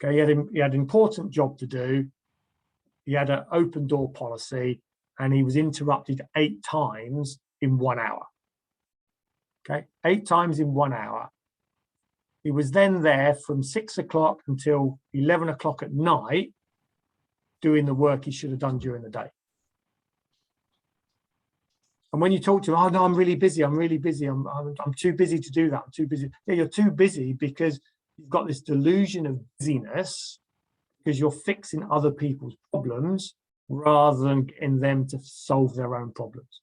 Okay, he had an important job to do. He had an open door policy, and he was interrupted 8 times in 1 hour. Okay, 8 times in 1 hour. He was then there from 6 o'clock until 11 o'clock at night doing the work he should have done during the day. And when you talk to him, oh no, I'm really busy, I'm too busy to do that, I'm too busy. Yeah, you're too busy because you've got this delusion of busyness, because you're fixing other people's problems rather than getting them to solve their own problems.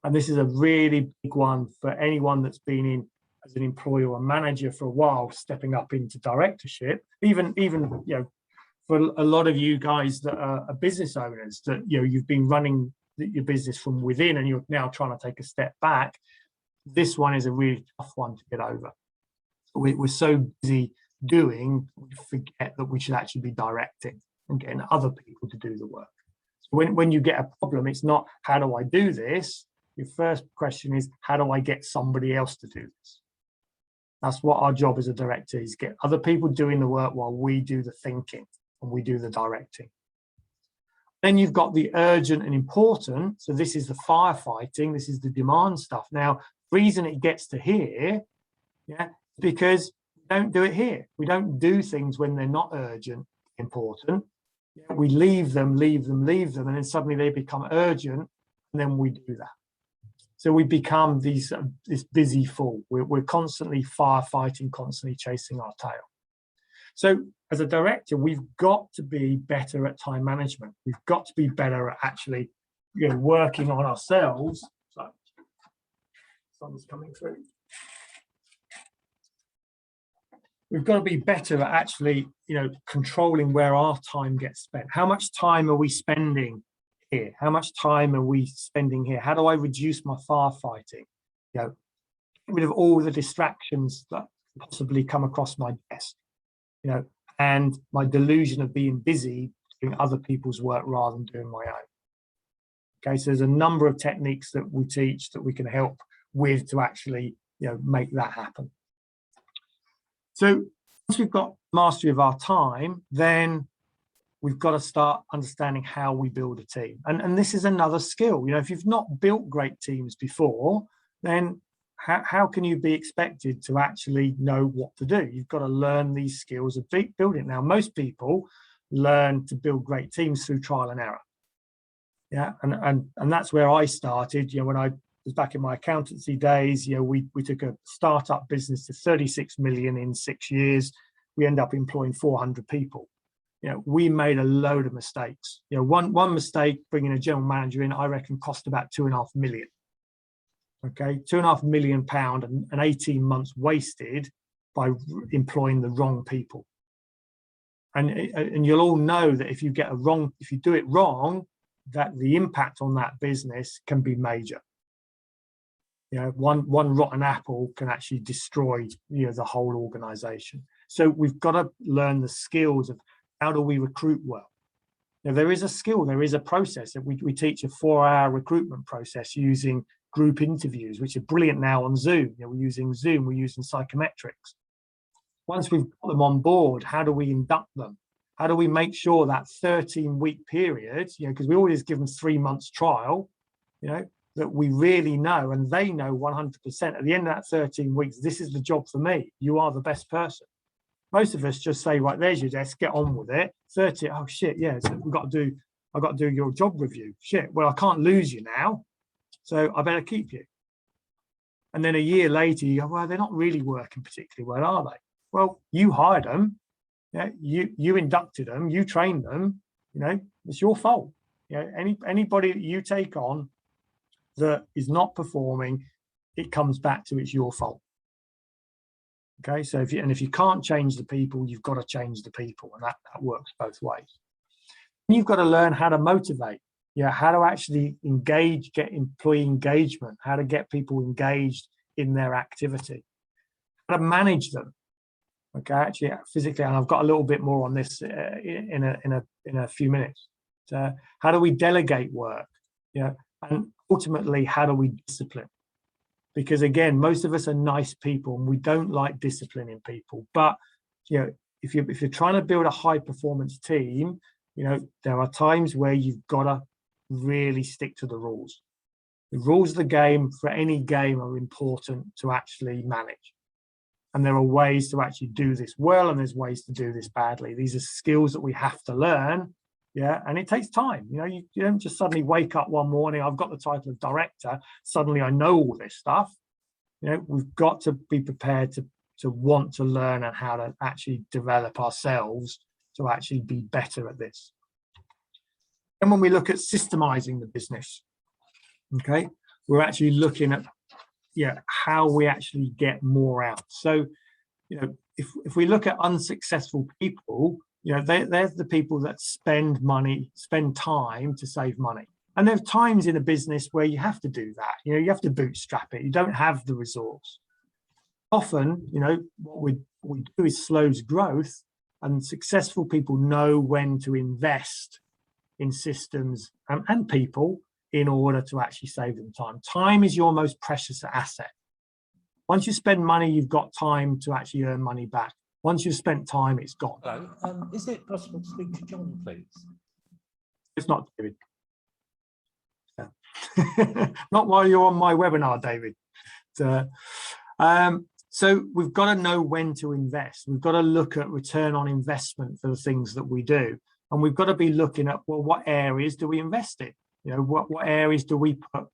And this is a really big one for anyone that's been in as an employee or a manager for a while, stepping up into directorship. Even for a lot of you guys that are business owners, that you've been running your business from within and you're now trying to take a step back. This one is a really tough one to get over. We're so busy doing, we forget that we should actually be directing and getting other people to do the work. So when you get a problem, it's not how do I do this? Your first question is, how do I get somebody else to do this? That's what our job as a director is, get other people doing the work while we do the thinking and we do the directing. Then you've got the urgent and important. So this is the firefighting, this is the demand stuff. Now, the reason it gets to here, because we don't do it here. We don't do things when they're not urgent, important. We leave them, and then suddenly they become urgent, and then we do that. So we become this busy fool. We're constantly firefighting, constantly chasing our tail. So as a director, we've got to be better at time management. We've got to be better at actually working on ourselves. So sun's coming through. We've got to be better at actually, controlling where our time gets spent. How much time are we spending here? How much time are we spending here? How do I reduce my firefighting? Get rid of all the distractions that possibly come across my desk, and my delusion of being busy doing other people's work rather than doing my own. Okay, so there's a number of techniques that we teach that we can help with to actually, make that happen. So once we've got mastery of our time, then we've got to start understanding how we build a team. And this is another skill. If you've not built great teams before, then how can you be expected to actually know what to do? You've got to learn these skills of building. Now, most people learn to build great teams through trial and error. Yeah, and that's where I started. When I was back in my accountancy days, we took a startup business to 36 million in 6 years. We end up employing 400 people. We made a load of mistakes. One mistake, bringing a general manager in, I reckon cost about 2.5 million. Okay, £2.5 million and 18 months wasted by employing the wrong people. And you'll all know that if you do it wrong, that the impact on that business can be major. One rotten apple can actually destroy the whole organization. So we've got to learn the skills of how do we recruit well. Now, there is a skill, there is a process that we teach a 4-hour recruitment process using group interviews, which are brilliant now on Zoom. We're using Zoom, we're using psychometrics. Once we've got them on board, how do we induct them? How do we make sure that 13-week period, because we always give them 3 months trial, that we really know, and they know 100% at the end of that 13 weeks, this is the job for me. You are the best person. Most of us just say, right, there's your desk, get on with it. 30, oh shit, yeah, so I've got to do your job review. Shit, well, I can't lose you now. so I better keep you. And then a year later, you go, well, they're not really working particularly well, are they? Well, you hired them, yeah, you inducted them, you trained them, you know, it's your fault. You know, anybody that you take on that is not performing, it comes back to it's your fault. Okay, so if you can't change the people, you've got to change the people, and that works both ways. And you've got to learn how to motivate, yeah, how to actually engage, get employee engagement, how to get people engaged in their activity, how to manage them. Okay, actually, physically, and I've got a little bit more on this in a few minutes. So, how do we delegate work? Yeah, and ultimately, how do we discipline? Because again, most of us are nice people and we don't like disciplining people. But you know, if you're trying to build a high performance team, you know, there are times where you've got to really stick to the rules. The rules of the game for any game are important to actually manage. And there are ways to actually do this well, and there's ways to do this badly. These are skills that we have to learn. Yeah, and it takes time. You know, you don't just suddenly wake up one morning, I've got the title of director, suddenly I know all this stuff. You know, we've got to be prepared to want to learn and how to actually develop ourselves to actually be better at this. And when we look at systemizing the business, okay, we're actually looking at, yeah, how we actually get more out. So, you know, if we look at unsuccessful people, you know, they're the people that spend time to save money. And there are times in a business where you have to do that. You know, you have to bootstrap it. You don't have the resource. Often, you know, what we do is slows growth, and successful people know when to invest in systems and people in order to actually save them time. Time is your most precious asset. Once you spend money, you've got time to actually earn money back. Once you've spent time, it's gone. Hello. Is it possible to speak to John, please? It's not David. Yeah. Not while you're on my webinar, David. So we've got to know when to invest. We've got to look at return on investment for the things that we do. And we've got to be looking at, well, what areas do we invest in? You know, what areas do we put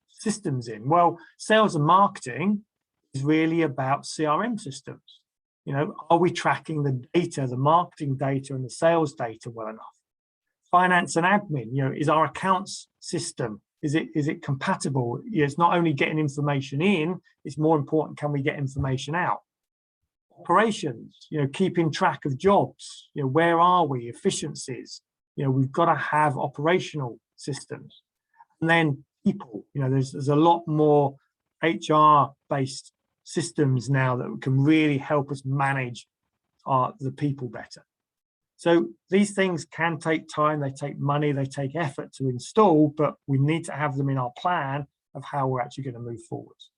systems in? Well, sales and marketing is really about CRM systems. You know, are we tracking the data, the marketing data and the sales data well enough? Finance and admin, you know, is our accounts system, is it compatible? You know, it's not only getting information in, it's more important, can we get information out? Operations, you know, keeping track of jobs, you know, where are we? Efficiencies, you know, we've got to have operational systems. And then people, you know, there's a lot more HR based systems now that can really help us manage the people better. So these things can take time, they take money, they take effort to install, but we need to have them in our plan of how we're actually going to move forwards.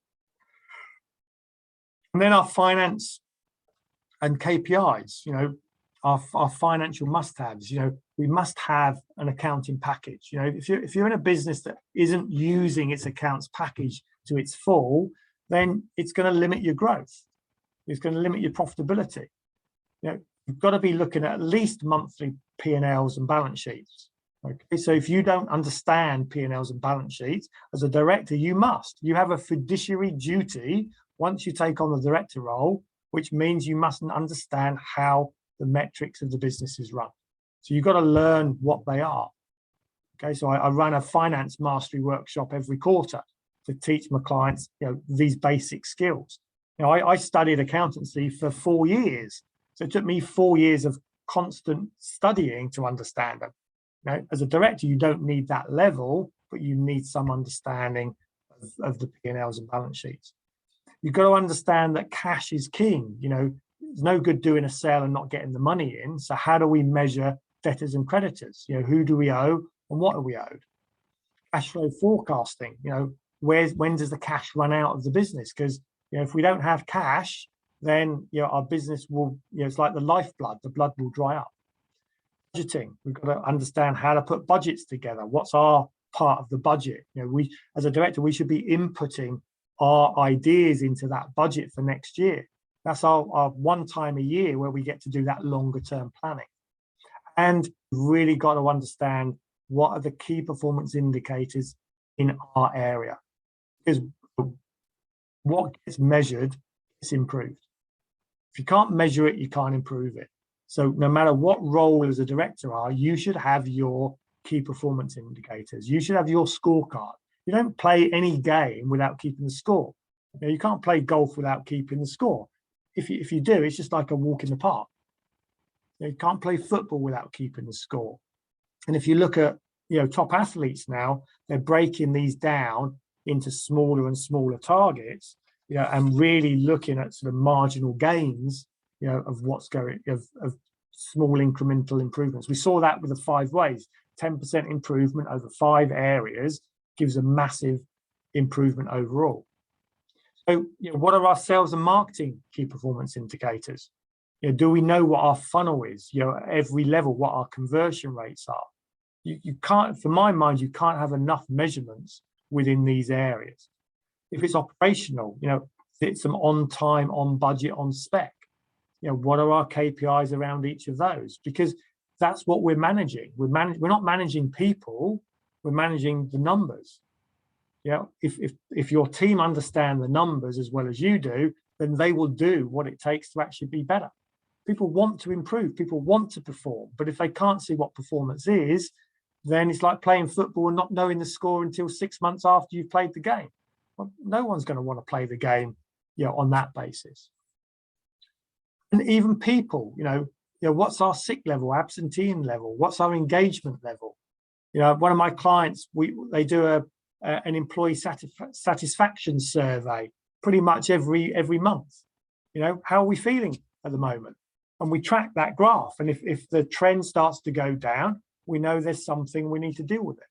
And then our finance and KPIs, you know, our financial must-haves. You know, we must have an accounting package. You know, if you're in a business that isn't using its accounts package to its full, then it's going to limit your growth. It's going to limit your profitability. You know, you've got to be looking at least monthly P&Ls and balance sheets. Okay, so if you don't understand P&Ls and balance sheets, as a director, you have a fiduciary duty once you take on the director role, which means you must understand how the metrics of the business is run. So you've got to learn what they are. Okay, so I run a finance mastery workshop every quarter to teach my clients, you know, these basic skills. You know, I studied accountancy for 4 years. So it took me 4 years of constant studying to understand them. You know, as a director, you don't need that level, but you need some understanding of the P&Ls and balance sheets. You've got to understand that cash is king. You know, it's no good doing a sale and not getting the money in. So how do we measure debtors and creditors? You know, who do we owe and what are we owed? Cash flow forecasting, you know, when does the cash run out of the business? Because, you know, if we don't have cash, then, you know, our business will, you know, it's like the lifeblood, the blood will dry up. Budgeting, we've got to understand how to put budgets together. What's our part of the budget? You know, we, as a director, we should be inputting our ideas into that budget for next year. That's our one time a year where we get to do that longer term planning. And really got to understand what are the key performance indicators in our area, because what gets measured is improved. If you can't measure it, you can't improve it. So no matter what role as a director are, you should have your key performance indicators. You should have your scorecard. You don't play any game without keeping the score. You can't play golf without keeping the score. If you do, it's just like a walk in the park. You can't play football without keeping the score. And if you look at top athletes now, they're breaking these down into smaller and smaller targets, and really looking at sort of marginal gains, of what's going of small incremental improvements. We saw that with the 5 ways. 10% improvement over 5 areas gives a massive improvement overall. So, what are our sales and marketing key performance indicators? Do we know what our funnel is? At every level, what our conversion rates are? You can't, for my mind, you can't have enough measurements within these areas. If it's operational, it's some on time, on budget, on spec. What are our KPIs around each of those? Because that's what we're managing. We're not managing people, we're managing the numbers. If your team understand the numbers as well as you do, then they will do what it takes to actually be better. People want to improve, people want to perform, but if they can't see what performance is, then it's like playing football and not knowing the score until 6 months after you've played the game. Well, no one's going to want to play the game, on that basis. And even people, what's our sick level, absenteeing level? What's our engagement level? One of my clients, they do an employee satisfaction survey pretty much every month. How are we feeling at the moment? And we track that graph. And if the trend starts to go down, we know there's something we need to deal with it.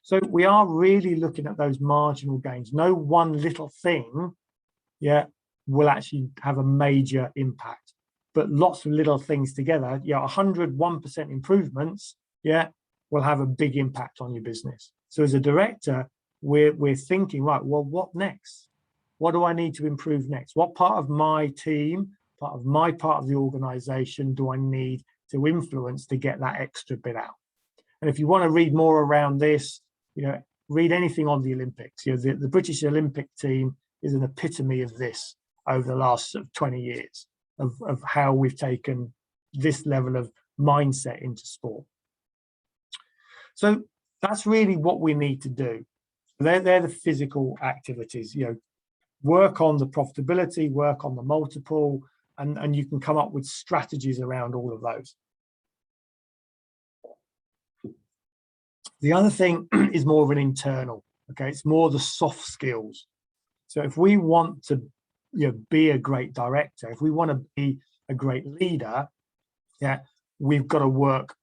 So we are really looking at those marginal gains. No one little thing, will actually have a major impact. But lots of little things together, 101% improvements, will have a big impact on your business. So as a director, we're thinking, right, well, what next? What do I need to improve next? What part of my team, part of the organization do I need to influence to get that extra bit out? And if you want to read more around this, read anything on the Olympics. The British Olympic team is an epitome of this over the last 20 years of how we've taken this level of mindset into sport. So that's really what we need to do. They're the physical activities, work on the profitability, work on the multiple, and you can come up with strategies around all of those. The other thing is more of an internal, it's more the soft skills. So if we want to be a great director, if we want to be a great leader, we've got to work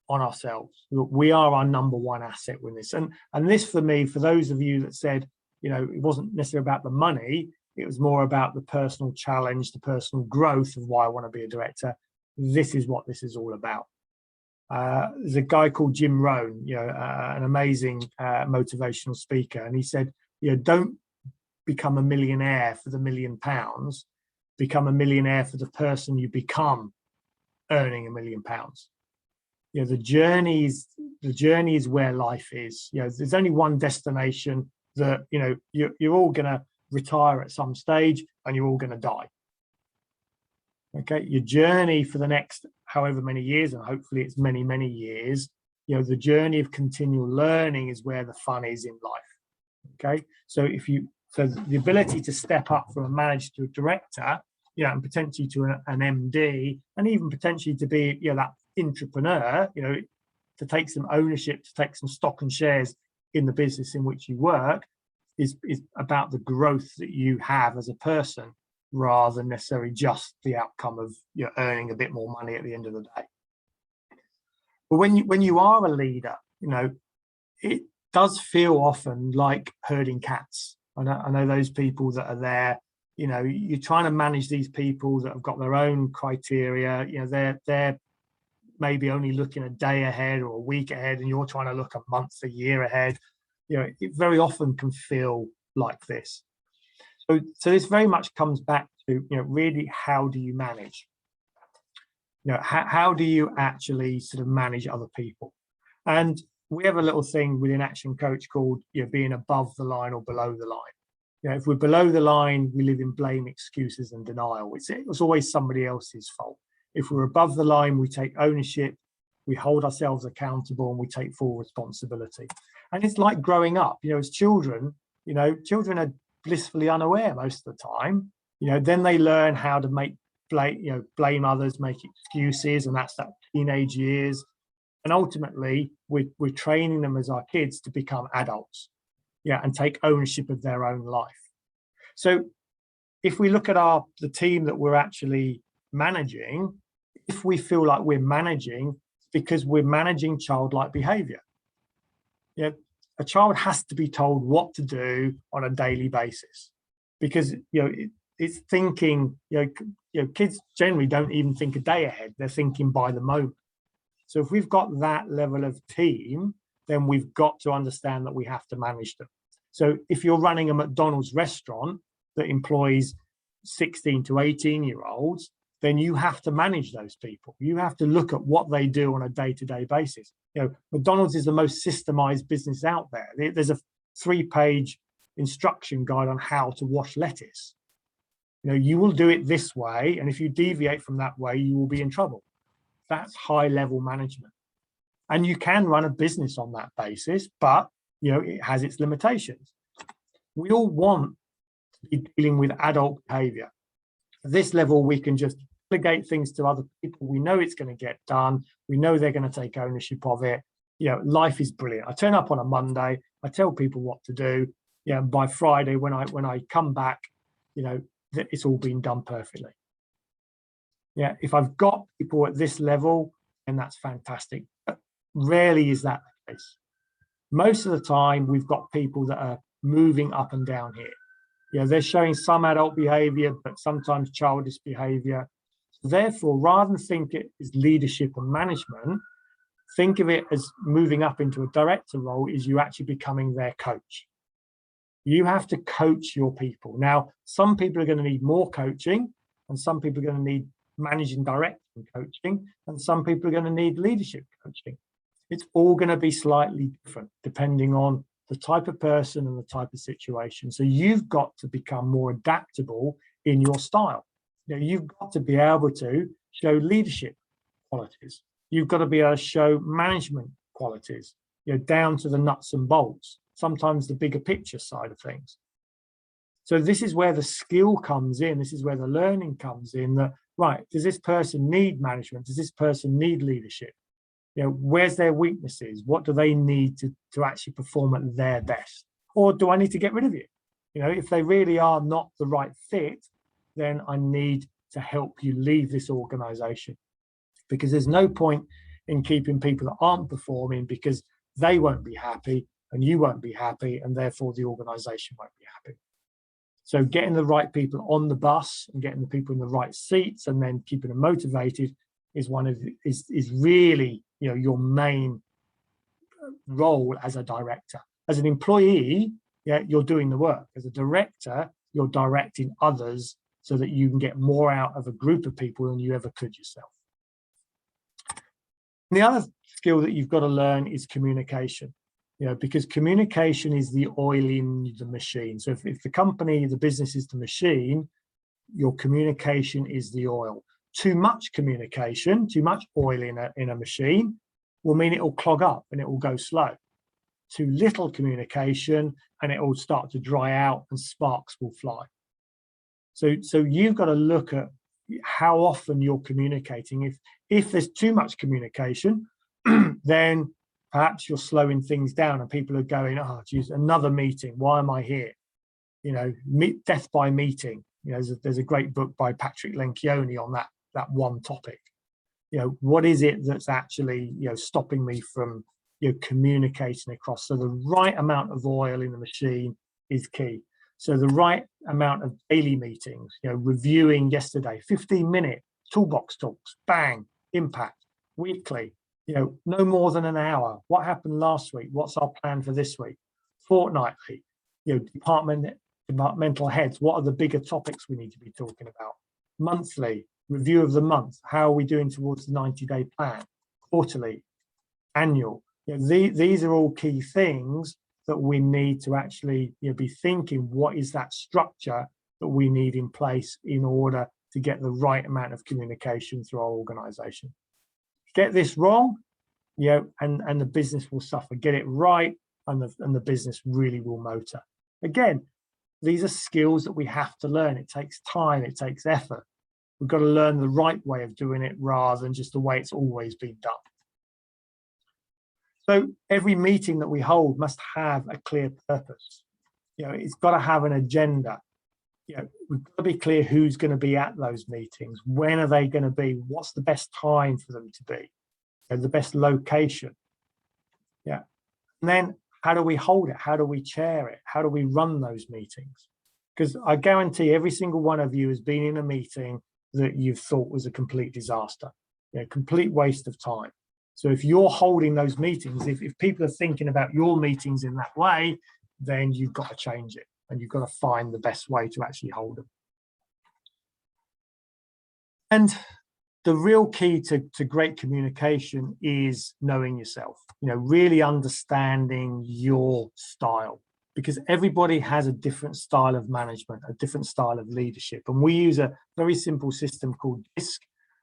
on ourselves. We are our number one asset with this. And this, for me, for those of you that said, it wasn't necessarily about the money, it was more about the personal challenge, the personal growth of why I want to be a director. This is what this is all about. There's a guy called Jim Rohn, an amazing motivational speaker, and he said, don't become a millionaire for the £1 million, become a millionaire for the person you become earning £1 million. The journey is where life is. There's only one destination that you're all going to retire at some stage, and you're all going to die. Your journey for the next however many years, and hopefully it's many, many years, the journey of continual learning is where the fun is in life. So the ability to step up from a manager to a director, and potentially to an MD, and even potentially to be that entrepreneur, to take some ownership, to take some stock and shares in the business in which you work, is about the growth that you have as a person, rather than necessarily just the outcome of earning a bit more money at the end of the day. But when you are a leader, it does feel often like herding cats. I know those people that are there, you're trying to manage these people that have got their own criteria, they're maybe only looking a day ahead or a week ahead, and you're trying to look a month, a year ahead. It very often can feel like this. So this very much comes back to, really, how do you manage? How do you actually sort of manage other people? And we have a little thing within ActionCOACH called being above the line or below the line. If we're below the line, we live in blame, excuses, and denial. It's always somebody else's fault. If we're above the line, we take ownership, we hold ourselves accountable, and we take full responsibility. And it's like growing up. As children, children are blissfully unaware most of the time. Then they learn how to blame others, make excuses, and that's that teenage years. And ultimately, we're training them as our kids to become adults, and take ownership of their own life. So if we look at the team that we're actually managing, if we feel like we're managing, because we're managing childlike behavior. A child has to be told what to do on a daily basis, because it's thinking. Kids generally don't even think a day ahead; they're thinking by the moment. So if we've got that level of team, then we've got to understand that we have to manage them. So if you're running a McDonald's restaurant that employs 16 to 18-year-olds, then you have to manage those people. You have to look at what they do on a day-to-day basis. McDonald's is the most systemized business out there. There's a 3-page instruction guide on how to wash lettuce. You will do it this way, and if you deviate from that way, you will be in trouble. That's high-level management. And you can run a business on that basis, but it has its limitations. We all want to be dealing with adult behavior. At this level, we can just delegate things to other people. We know it's going to get done. We know they're going to take ownership of it. Life is brilliant. I turn up on a Monday, I tell people what to do. And by Friday, when I come back, it's all been done perfectly. If I've got people at this level, then that's fantastic. But rarely is that the case. Most of the time, we've got people that are moving up and down here. They're showing some adult behavior, but sometimes childish behavior. Therefore, rather than think it as leadership and management, think of it as moving up into a director role is you actually becoming their coach. You have to coach your people. Now, some people are going to need more coaching, and some people are going to need managing directing coaching, and some people are going to need leadership coaching. It's all going to be slightly different depending on the type of person and the type of situation. So you've got to become more adaptable in your style. You've got to be able to show leadership qualities. You've got to be able to show management qualities, down to the nuts and bolts, sometimes the bigger picture side of things. So this is where the skill comes in. This is where the learning comes in. That, right, does this person need management? Does this person need leadership? Where's their weaknesses? What do they need to actually perform at their best? Or do I need to get rid of you? If they really are not the right fit, then I need to help you leave this organization, because there's no point in keeping people that aren't performing, because they won't be happy and you won't be happy, and therefore the organization won't be happy. So getting the right people on the bus and getting the people in the right seats and then keeping them motivated is really your main role as a director. As an employee, you're doing the work. As a director, you're directing others so that you can get more out of a group of people than you ever could yourself. And the other skill that you've got to learn is communication. Because communication is the oil in the machine. So if the company, the business is the machine, your communication is the oil. Too much communication, too much oil in a machine will mean it will clog up and it will go slow. Too little communication and it will start to dry out and sparks will fly. So you've got to look at how often you're communicating. If there's too much communication, then perhaps you're slowing things down and people are going, oh, geez, another meeting. Why am I here? Death by meeting. There's a great book by Patrick Lencioni on that one topic. What is it that's actually, stopping me from, communicating across? So the right amount of oil in the machine is key. So the right amount of daily meetings, reviewing yesterday, 15-minute toolbox talks, bang, impact, weekly. No more than an hour. What happened last week? What's our plan for this week? Fortnightly, departmental heads. What are the bigger topics we need to be talking about? Monthly, review of the month. How are we doing towards the 90-day plan? Quarterly, annual. These are all key things that we need to actually be thinking, what is that structure that we need in place in order to get the right amount of communication through our organization. Get this wrong, and the business will suffer. Get it right, and the business really will motor. Again, these are skills that we have to learn. It takes time, it takes effort. We've got to learn the right way of doing it rather than just the way it's always been done. So every meeting that we hold must have a clear purpose. It's got to have an agenda. We've got to be clear who's going to be at those meetings. When are they going to be? What's the best time for them to be? The best location. And then how do we hold it? How do we chair it? How do we run those meetings? Because I guarantee every single one of you has been in a meeting that you've thought was a complete disaster, complete waste of time. So if you're holding those meetings, if people are thinking about your meetings in that way, then you've got to change it, and you've got to find the best way to actually hold them. And the real key to great communication is knowing yourself, really understanding your style, because everybody has a different style of management, a different style of leadership. And we use a very simple system called DISC.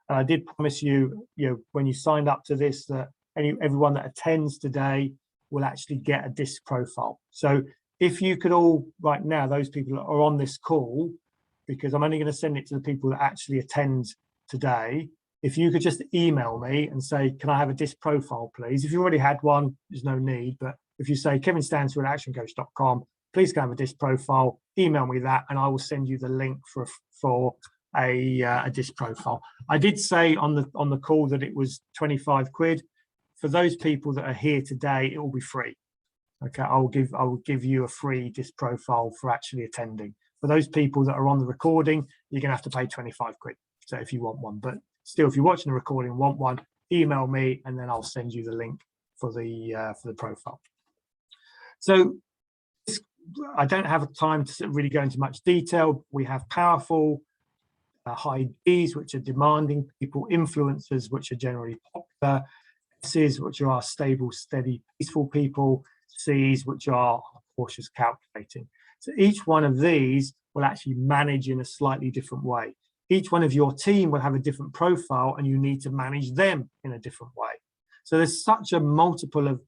And I did promise you, when you signed up to this, that everyone that attends today will actually get a DISC profile. So if you could all, right now, those people that are on this call, because I'm only going to send it to the people that actually attend today, if you could just email me and say, can I have a DISC profile, please? If you already had one, there's no need. But if you say, Kevin Stansfield at ActionCOACH.com, please can I have a DISC profile, email me that, and I will send you the link for a DISC profile. I did say on the call that it was 25 quid. For those people that are here today, it will be free. Okay, I will give you a free DISC profile for actually attending. For those people that are on the recording, you're gonna have to pay 25 quid. So if you want one, but still, if you're watching the recording and want one, email me and then I'll send you the link for the profile. So I don't have time to really go into much detail. We have powerful, high Ds, which are demanding people, influencers, which are generally popular, S's, which are stable, steady, peaceful people, C's, which are cautious, calculating. So each one of these will actually manage in a slightly different way. Each one of your team will have a different profile, and you need to manage them in a different way. So there's such a multiple of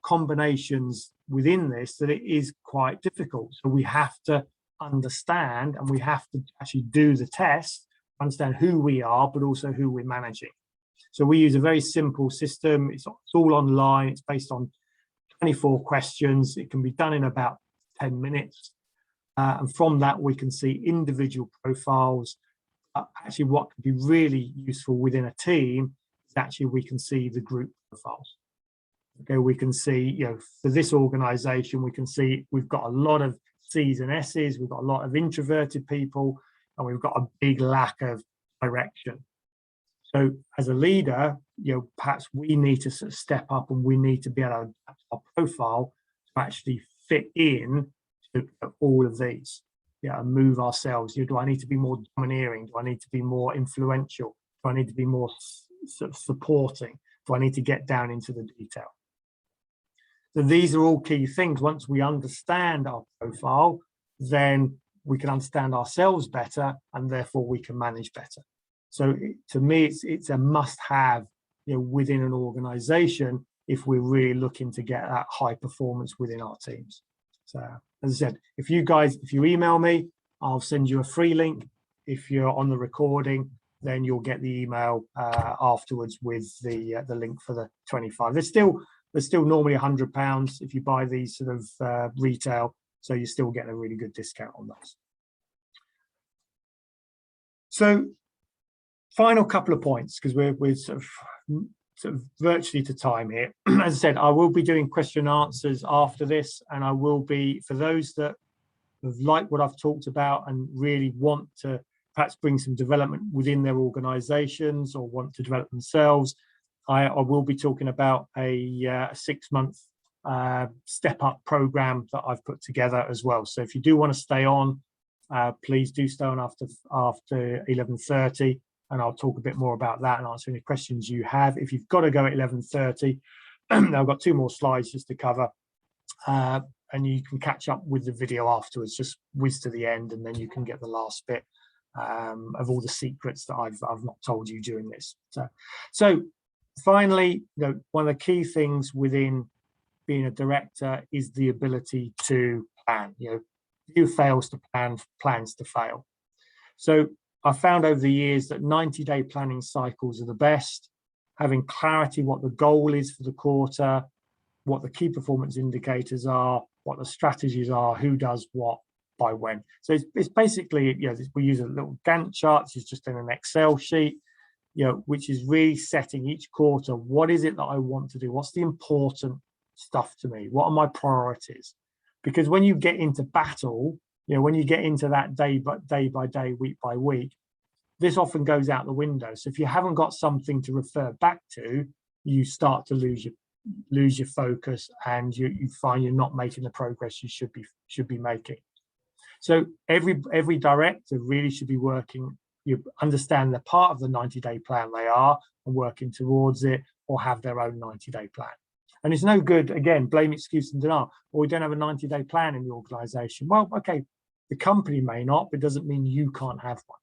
combinations within this that it is quite difficult. So we have to understand, and we have to actually do the test, understand who we are, but also who we're managing. So we use a very simple system. It's all online. It's based on 24 questions. It can be done in about 10 minutes. And from that, we can see individual profiles. Actually, what could be really useful within a team is actually we can see the group profiles. Okay, we can see, for this organization, we can see we've got a lot of C's and S's, we've got a lot of introverted people, and we've got a big lack of direction. So as a leader, perhaps we need to sort of step up, and we need to be able to adapt our profile to actually fit in to all of these. And move ourselves. Do I need to be more domineering? Do I need to be more influential? Do I need to be more sort of supporting? Do I need to get down into the detail? So these are all key things. Once we understand our profile, then we can understand ourselves better, and therefore we can manage better. So to me, it's a must-have, within an organization if we're really looking to get that high performance within our teams. So as I said, if you email me, I'll send you a free link. If you're on the recording, then you'll get the email afterwards with the link for the 25. There's still normally £100 if you buy these sort of retail, so you're still getting a really good discount on those. So final couple of points, because we're sort of virtually to time here. As I said, I will be doing question and answers after this, and I will be, for those that like what I've talked about and really want to perhaps bring some development within their organizations or want to develop themselves, I will be talking about a 6-month step up program that I've put together as well. So if you do want to stay on, please do stay on after 11:30. And I'll talk a bit more about that and answer any questions you have. If you've got to go at 11:30, Now I've got 2 more slides just to cover, and you can catch up with the video afterwards. Just whiz to the end, and then you can get the last bit of all the secrets that I've not told you during this. So finally, one of the key things within being a director is the ability to plan. Who fails to plan plans to fail. So I found over the years that 90-day planning cycles are the best. Having clarity what the goal is for the quarter, what the key performance indicators are, what the strategies are, who does what, by when. So it's basically, we use a little Gantt chart. This is just in an Excel sheet, which is really setting each quarter, what is it that I want to do? What's the important stuff to me? What are my priorities? Because when you get into battle, when you get into that day by day, week by week, this often goes out the window. So if you haven't got something to refer back to, you start to lose your focus, and you find you're not making the progress you should be making. So every director really should be working. You understand they're part of the 90-day plan they are, and working towards it, or have their own 90-day plan. And it's no good, again, blame, excuse, and denial. Or we don't have a 90-day plan in the organization. Well, okay, the company may not, but it doesn't mean you can't have one.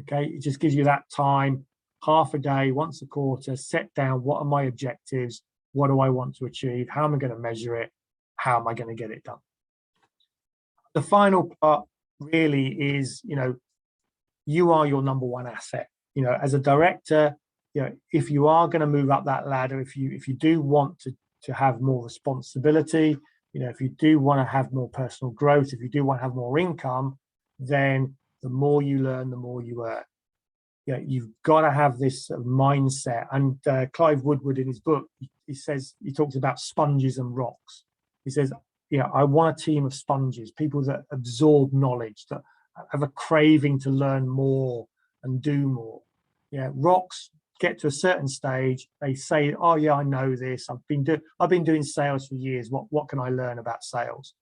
Okay, it just gives you that time, half a day, once a quarter, set down, what are my objectives? What do I want to achieve? How am I going to measure it? How am I going to get it done? The final part really is, you are your number one asset. As a director, if you are going to move up that ladder, if you do want to have more responsibility, if you do want to have more personal growth, if you do want to have more income, then the more you learn, the more you earn. You've got to have this mindset. And Clive Woodward, in his book, he talks about sponges and rocks. He says, I want a team of sponges, people that absorb knowledge, that have a craving to learn more and do more. Rocks get to a certain stage, they say, oh yeah, I know this. I've been doing sales for years. What can I learn about sales?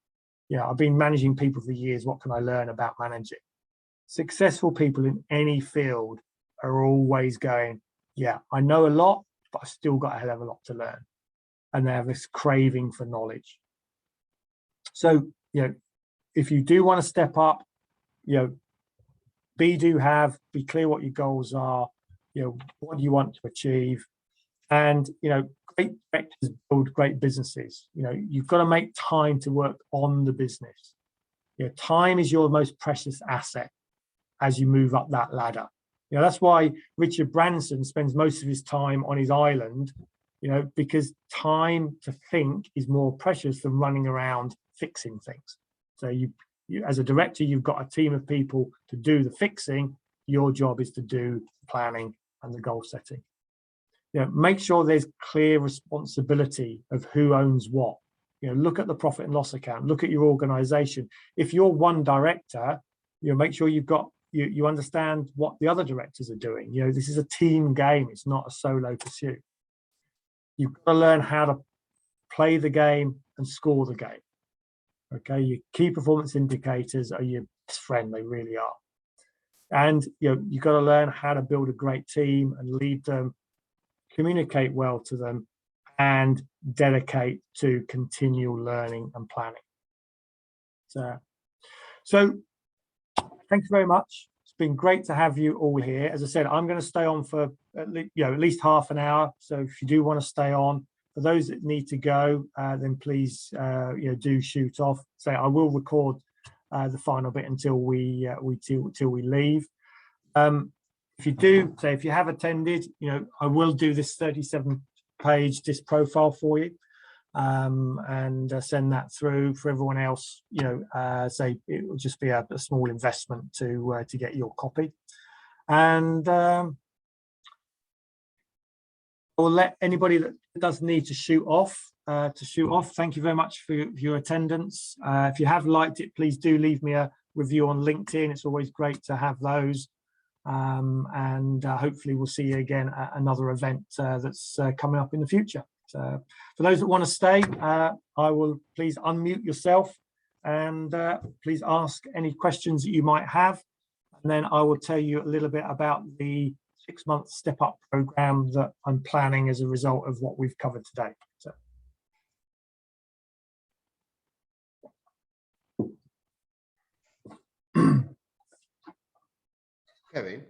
I've been managing people for years. What can I learn about managing? Successful people in any field are always going, I know a lot, but I've still got a hell of a lot to learn. And they have this craving for knowledge. So, if you do want to step up, be clear what your goals are, what do you want to achieve? And, great directors build great businesses. You've got to make time to work on the business. Time is your most precious asset as you move up that ladder. That's why Richard Branson spends most of his time on his island, because time to think is more precious than running around fixing things. So you as a director, you've got a team of people to do the fixing. Your job is to do the planning and the goal setting. Make sure there's clear responsibility of who owns what. Look at the profit and loss account, look at your organization. If you're one director, make sure you understand what the other directors are doing. This is a team game, it's not a solo pursuit. You've got to learn how to play the game and score the game. Okay, your key performance indicators are your best friend, they really are. And you've got to learn how to build a great team and lead them, communicate well to them, and dedicate to continual learning and planning. So thanks very much. It's been great to have you all here. As I said, I'm going to stay on for at least half an hour. So if you do want to stay on, for those that need to go, then please do shoot off. So I will record the final bit until we leave. If you have attended, I will do this 37-page disc profile for you, and send that through. For everyone else, say it will just be a small investment to get your copy. And I'll let anybody that does need to shoot off. Thank you very much for your attendance. If you have liked it, please do leave me a review on LinkedIn. It's always great to have those. And hopefully we'll see you again at another event that's coming up in the future. So for those that want to stay, I will please unmute yourself and please ask any questions that you might have, and then I will tell you a little bit about the 6-month step up program that I'm planning as a result of what we've covered today. So. Kevin?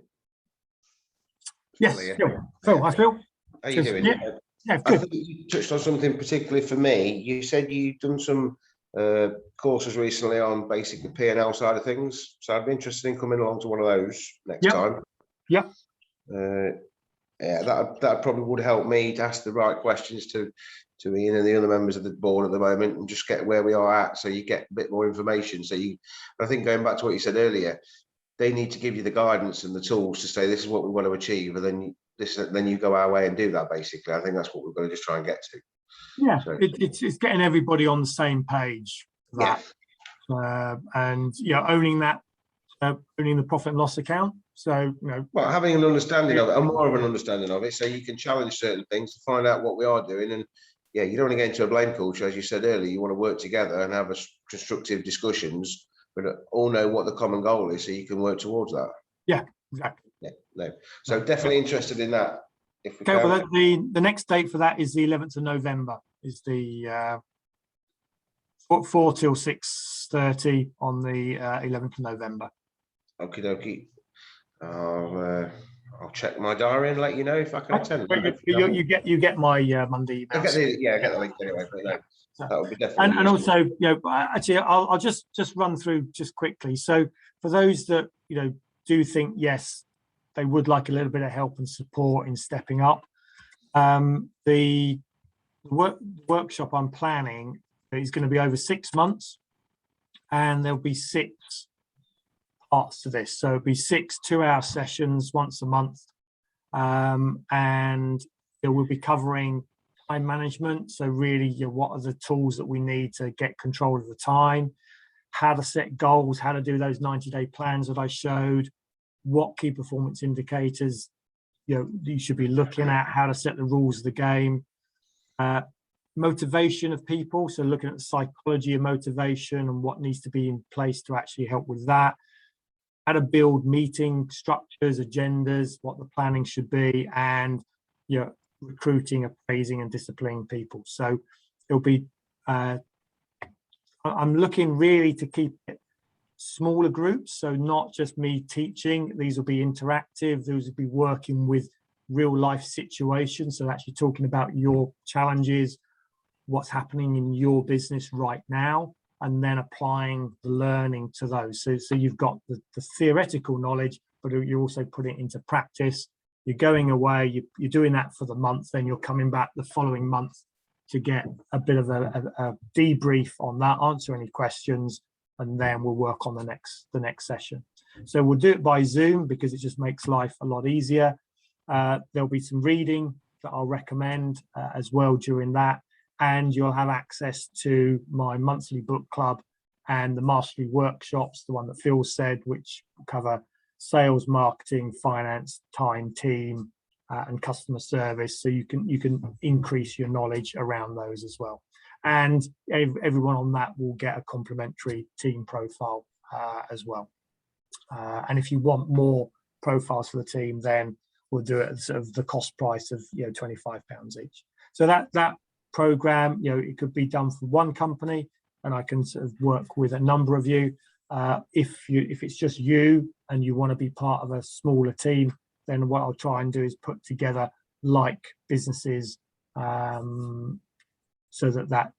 Yes, Phil. Hi, Phil. How you doing? Yeah, I good. think you touched on something particularly for me. You said you've done some courses recently on basically P&L side of things. So I'd be interested in coming along to one of those next time. Yeah. Yeah, that probably would help me to ask the right questions to Ian and the other members of the board at the moment, and just get where we are at, so you get a bit more information. So I think going back to what you said earlier, they need to give you the guidance and the tools to say this is what we want to achieve, and then you go our way and do that. Basically, I think that's what we're going to just try and get to. Yeah, so, it's getting everybody on the same page. Yeah. And owning that, owning the profit and loss account. So well, having an understanding of it, or more of an understanding of it, so you can challenge certain things to find out what we are doing. And yeah, you don't want to get into a blame culture, as you said earlier. You want to work together and have constructive discussions, but all know what the common goal is, so you can work towards that. Yeah, exactly. Yeah, no. So definitely interested in that. If we okay, can. well, the next date for that is the 11th of November. Is the 4 till 6:30 on the 11th of November. Okie dokie. I'll check my diary and let you know if I can attend. You get my Monday email. I get the link anyway. But no, that would be definitely. And also, actually, I'll just run through just quickly. So for those that do think yes, they would like a little bit of help and support in stepping up, the workshop I'm planning is going to be over 6 months, and there'll be 6 parts to this. So it'll be 6 2-hour sessions once a month, and it will be covering time management. So really, what are the tools that we need to get control of the time, how to set goals, how to do those 90-day plans that I showed, what key performance indicators you should be looking at, how to set the rules of the game, motivation of people. So looking at the psychology of motivation and what needs to be in place to actually help with that, how to build meeting structures, agendas, what the planning should be, and recruiting, appraising, and disciplining people. So it'll be I'm looking really to keep it smaller groups, so not just me teaching. These will be interactive. These will be working with real life situations, so actually talking about your challenges, what's happening in your business right now, and then applying the learning to those. So you've got the theoretical knowledge, but you also put it into practice. You're going away, you're doing that for the month, then you're coming back the following month to get a bit of a debrief on that, answer any questions, and then we'll work on the next session. So we'll do it by Zoom because it just makes life a lot easier. There'll be some reading that I'll recommend as well during that. And you'll have access to my monthly book club and the mastery workshops, the one that Phil said, which will cover sales, marketing, finance, time, team, and customer service. So you can increase your knowledge around those as well. And everyone on that will get a complimentary team profile as well. And if you want more profiles for the team, then we'll do it at sort of the cost price of £25 each. So that program, it could be done for one company, and I can sort of work with a number of you. If it's just you and you want to be part of a smaller team, then what I'll try and do is put together like businesses, so that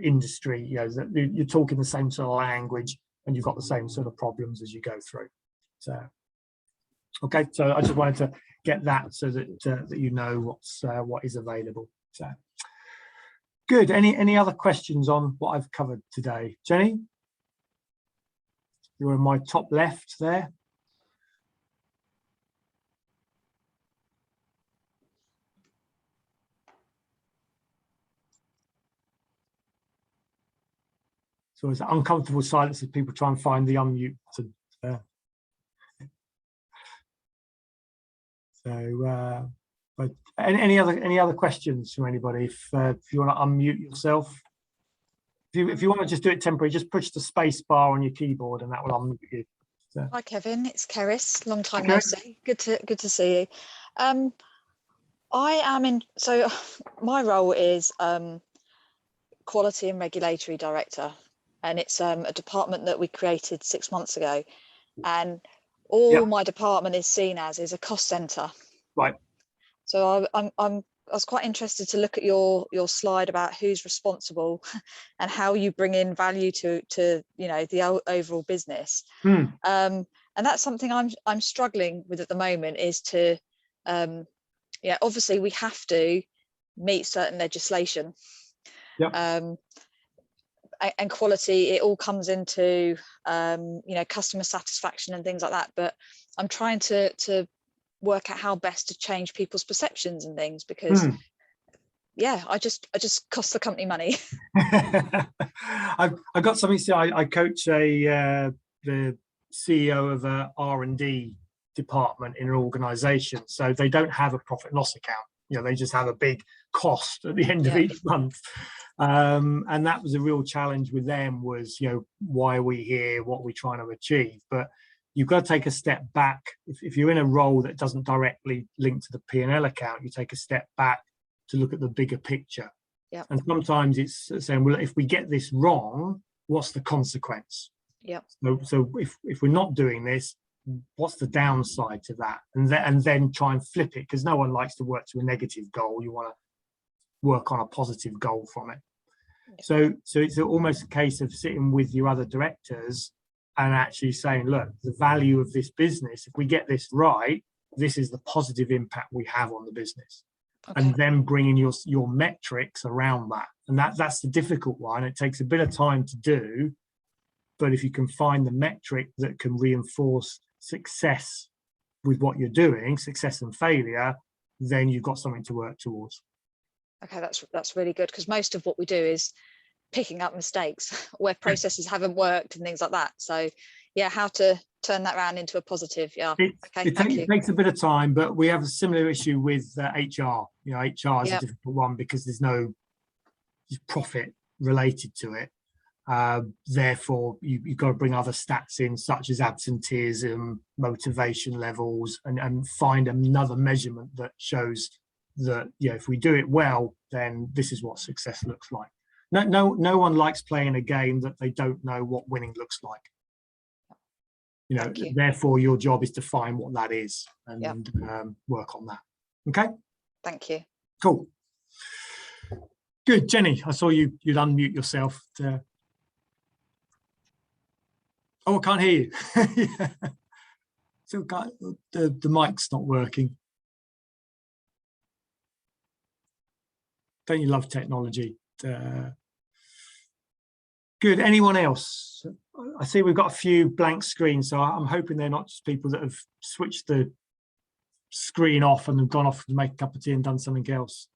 industry, that you're talking the same sort of language and you've got the same sort of problems as you go through. So okay, so I just wanted to get that so that you know what is available. So good. Any other questions on what I've covered today? Jenny, you're in my top left there. So it's uncomfortable silence as people try and find the unmute button. But any other questions from anybody? If you want to unmute yourself, if you want to just do it temporarily, just push the space bar on your keyboard and that will unmute you. So. Hi Kevin, it's Keris. Long time no see. Good to see you. I am in, so my role is Quality and Regulatory Director, and it's a department that we created 6 months ago, and all my department is seen as is a cost centre. Right. So I was quite interested to look at your slide about who's responsible and how you bring in value to the overall business. And that's something I'm struggling with at the moment, is to obviously we have to meet certain legislation. And quality, it all comes into customer satisfaction and things like that, but I'm trying to work out how best to change people's perceptions and things, because I just cost the company money. I've got something to say. I coach the CEO of a R&D department in an organization, so they don't have a profit and loss account. They just have a big cost at the end of each month. And that was a real challenge with them, was, why are we here? What are we trying to achieve? But you've got to take a step back. If you're in a role that doesn't directly link to the P&L account, you take a step back to look at the bigger picture. And sometimes it's saying, well, if we get this wrong, what's the consequence? So if we're not doing this, what's the downside to that? And then try and flip it, because no one likes to work to a negative goal. You want to work on a positive goal from it. So it's almost a case of sitting with your other directors and actually saying, look, the value of this business, if we get this right, this is the positive impact we have on the business. And then bringing your metrics around that. And that's the difficult one. It takes a bit of time to do, but if you can find the metric that can reinforce success with what you're doing, success and failure, then you've got something to work towards. Okay, that's really good, because most of what we do is picking up mistakes where processes haven't worked and things like that. So how to turn that around into a positive. It takes a bit of time, but we have a similar issue with HR. HR is a difficult one because there's no profit related to it. Therefore, you've got to bring other stats in, such as absenteeism, motivation levels, and find another measurement that shows that if we do it well, then this is what success looks like. No one likes playing a game that they don't know what winning looks like. Therefore, your job is to find what that is and work on that. Okay. Thank you. Cool. Good, Jenny. I saw you'd unmute yourself. Oh, I can't hear you. So the mic's not working. Don't you love technology? Good. Anyone else? I see we've got a few blank screens, so I'm hoping they're not just people that have switched the screen off and have gone off to make a cup of tea and done something else.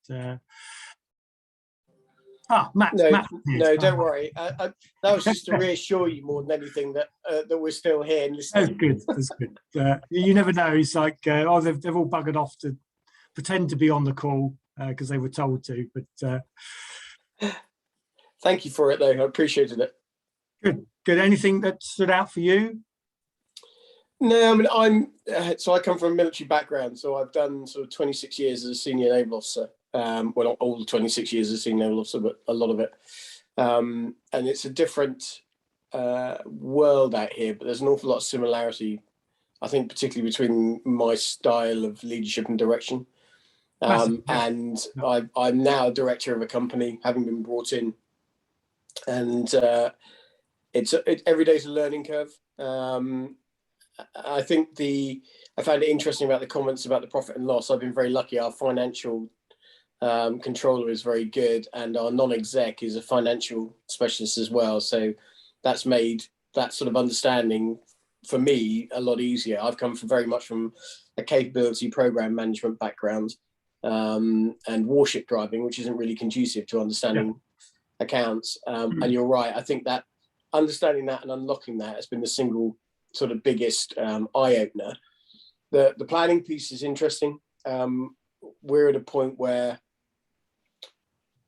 Matt. No, don't worry. That was just to reassure you more than anything that we're still here and listening. That's good. You never know. It's like, they've all buggered off to pretend to be on the call because they were told to. But thank you for it, though. I appreciated it. Good. Anything that stood out for you? No, I mean, I come from a military background, so I've done sort of 26 years as a senior naval officer. Well, not all the 26 years as a senior naval officer, but a lot of it. And it's a different world out here, but there's an awful lot of similarity, I think, particularly between my style of leadership and direction. And I'm now a director of a company, having been brought in, and every day's a learning curve. I think I found it interesting about the comments about the profit and loss. I've been very lucky. Our financial controller is very good, and our non-exec is a financial specialist as well. So that's made that sort of understanding for me a lot easier. I've come very much from a capability program management background and warship driving, which isn't really conducive to understanding accounts. And you're right. I think that understanding that and unlocking that has been the single sort of biggest eye-opener. The planning piece is interesting. We're at a point where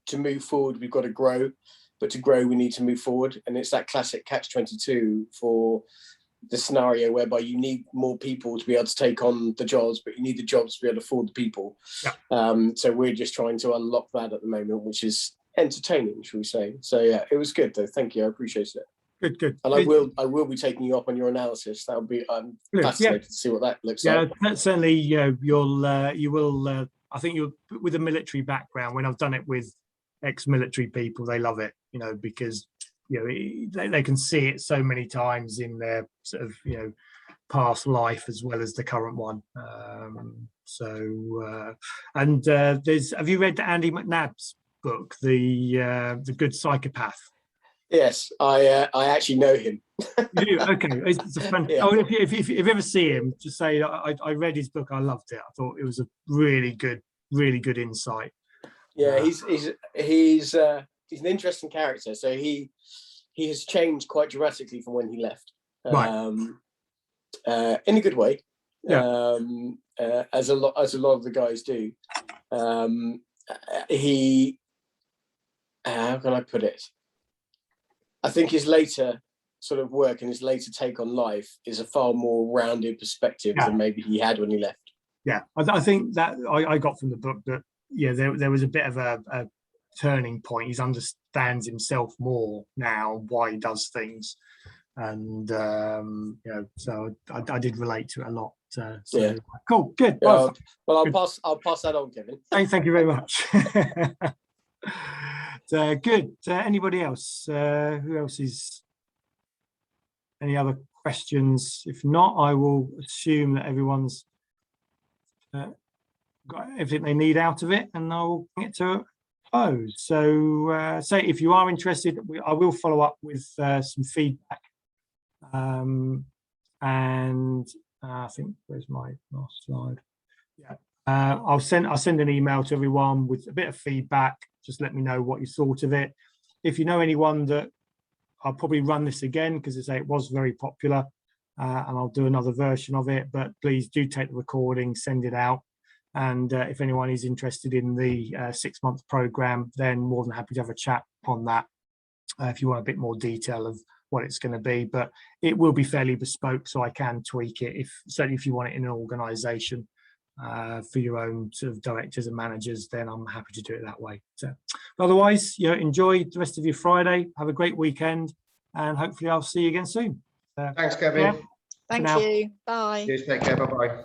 to move forward, we've got to grow, but to grow, we need to move forward. And it's that classic catch-22 for the scenario whereby you need more people to be able to take on the jobs, but you need the jobs to be able to afford the people. Yeah. So we're just trying to unlock that at the moment, which is entertaining, shall we say. So yeah, it was good though. Thank you. I appreciate it. Good. And I will be taking you up on your analysis. That'll be fascinated to see what that looks like. Yeah, certainly. You will. I think you'll, with a military background, when I've done it with ex-military people, they love it. Because they can see it so many times in their sort of past life as well as the current one. Have you read Andy McNabb's book, The Good Psychopath? Yes, I actually know him. You do? Okay, it's a fun. Yeah. Oh, if you ever see him, just say I read his book. I loved it. I thought it was a really good insight. Yeah, he's an interesting character. So he has changed quite dramatically from when he left. Right. In a good way. Yeah. As a lot of the guys do. How can I put it? I think his later sort of work and his later take on life is a far more rounded perspective than maybe he had when he left. Yeah, I think that I got from the book that there was a bit of a turning point. He understands himself more now, why he does things, and so I did relate to it a lot. Cool, good. Well, I'll pass that on, Kevin. Thank you very much. Good. Anybody else? Who else is? Any other questions? If not, I will assume that everyone's got everything they need out of it, and I'll bring it to a close. So, if you are interested, I will follow up with some feedback. And I think where's my last slide? Yeah. I'll send an email to everyone with a bit of feedback. Just let me know what you thought of it. If you know anyone that, I'll probably run this again because it was very popular, and I'll do another version of it. But please do take the recording, send it out, and if anyone is interested in the 6-month program, then more than happy to have a chat on that. If you want a bit more detail of what it's going to be, but it will be fairly bespoke, so I can tweak it certainly if you want it in an organisation. For your own sort of directors and managers, then I'm happy to do it that way. So otherwise, enjoy the rest of your Friday, have a great weekend, and hopefully I'll see you again soon. Thanks, Kevin. Thank you. Bye. Cheers, take care. Bye-bye.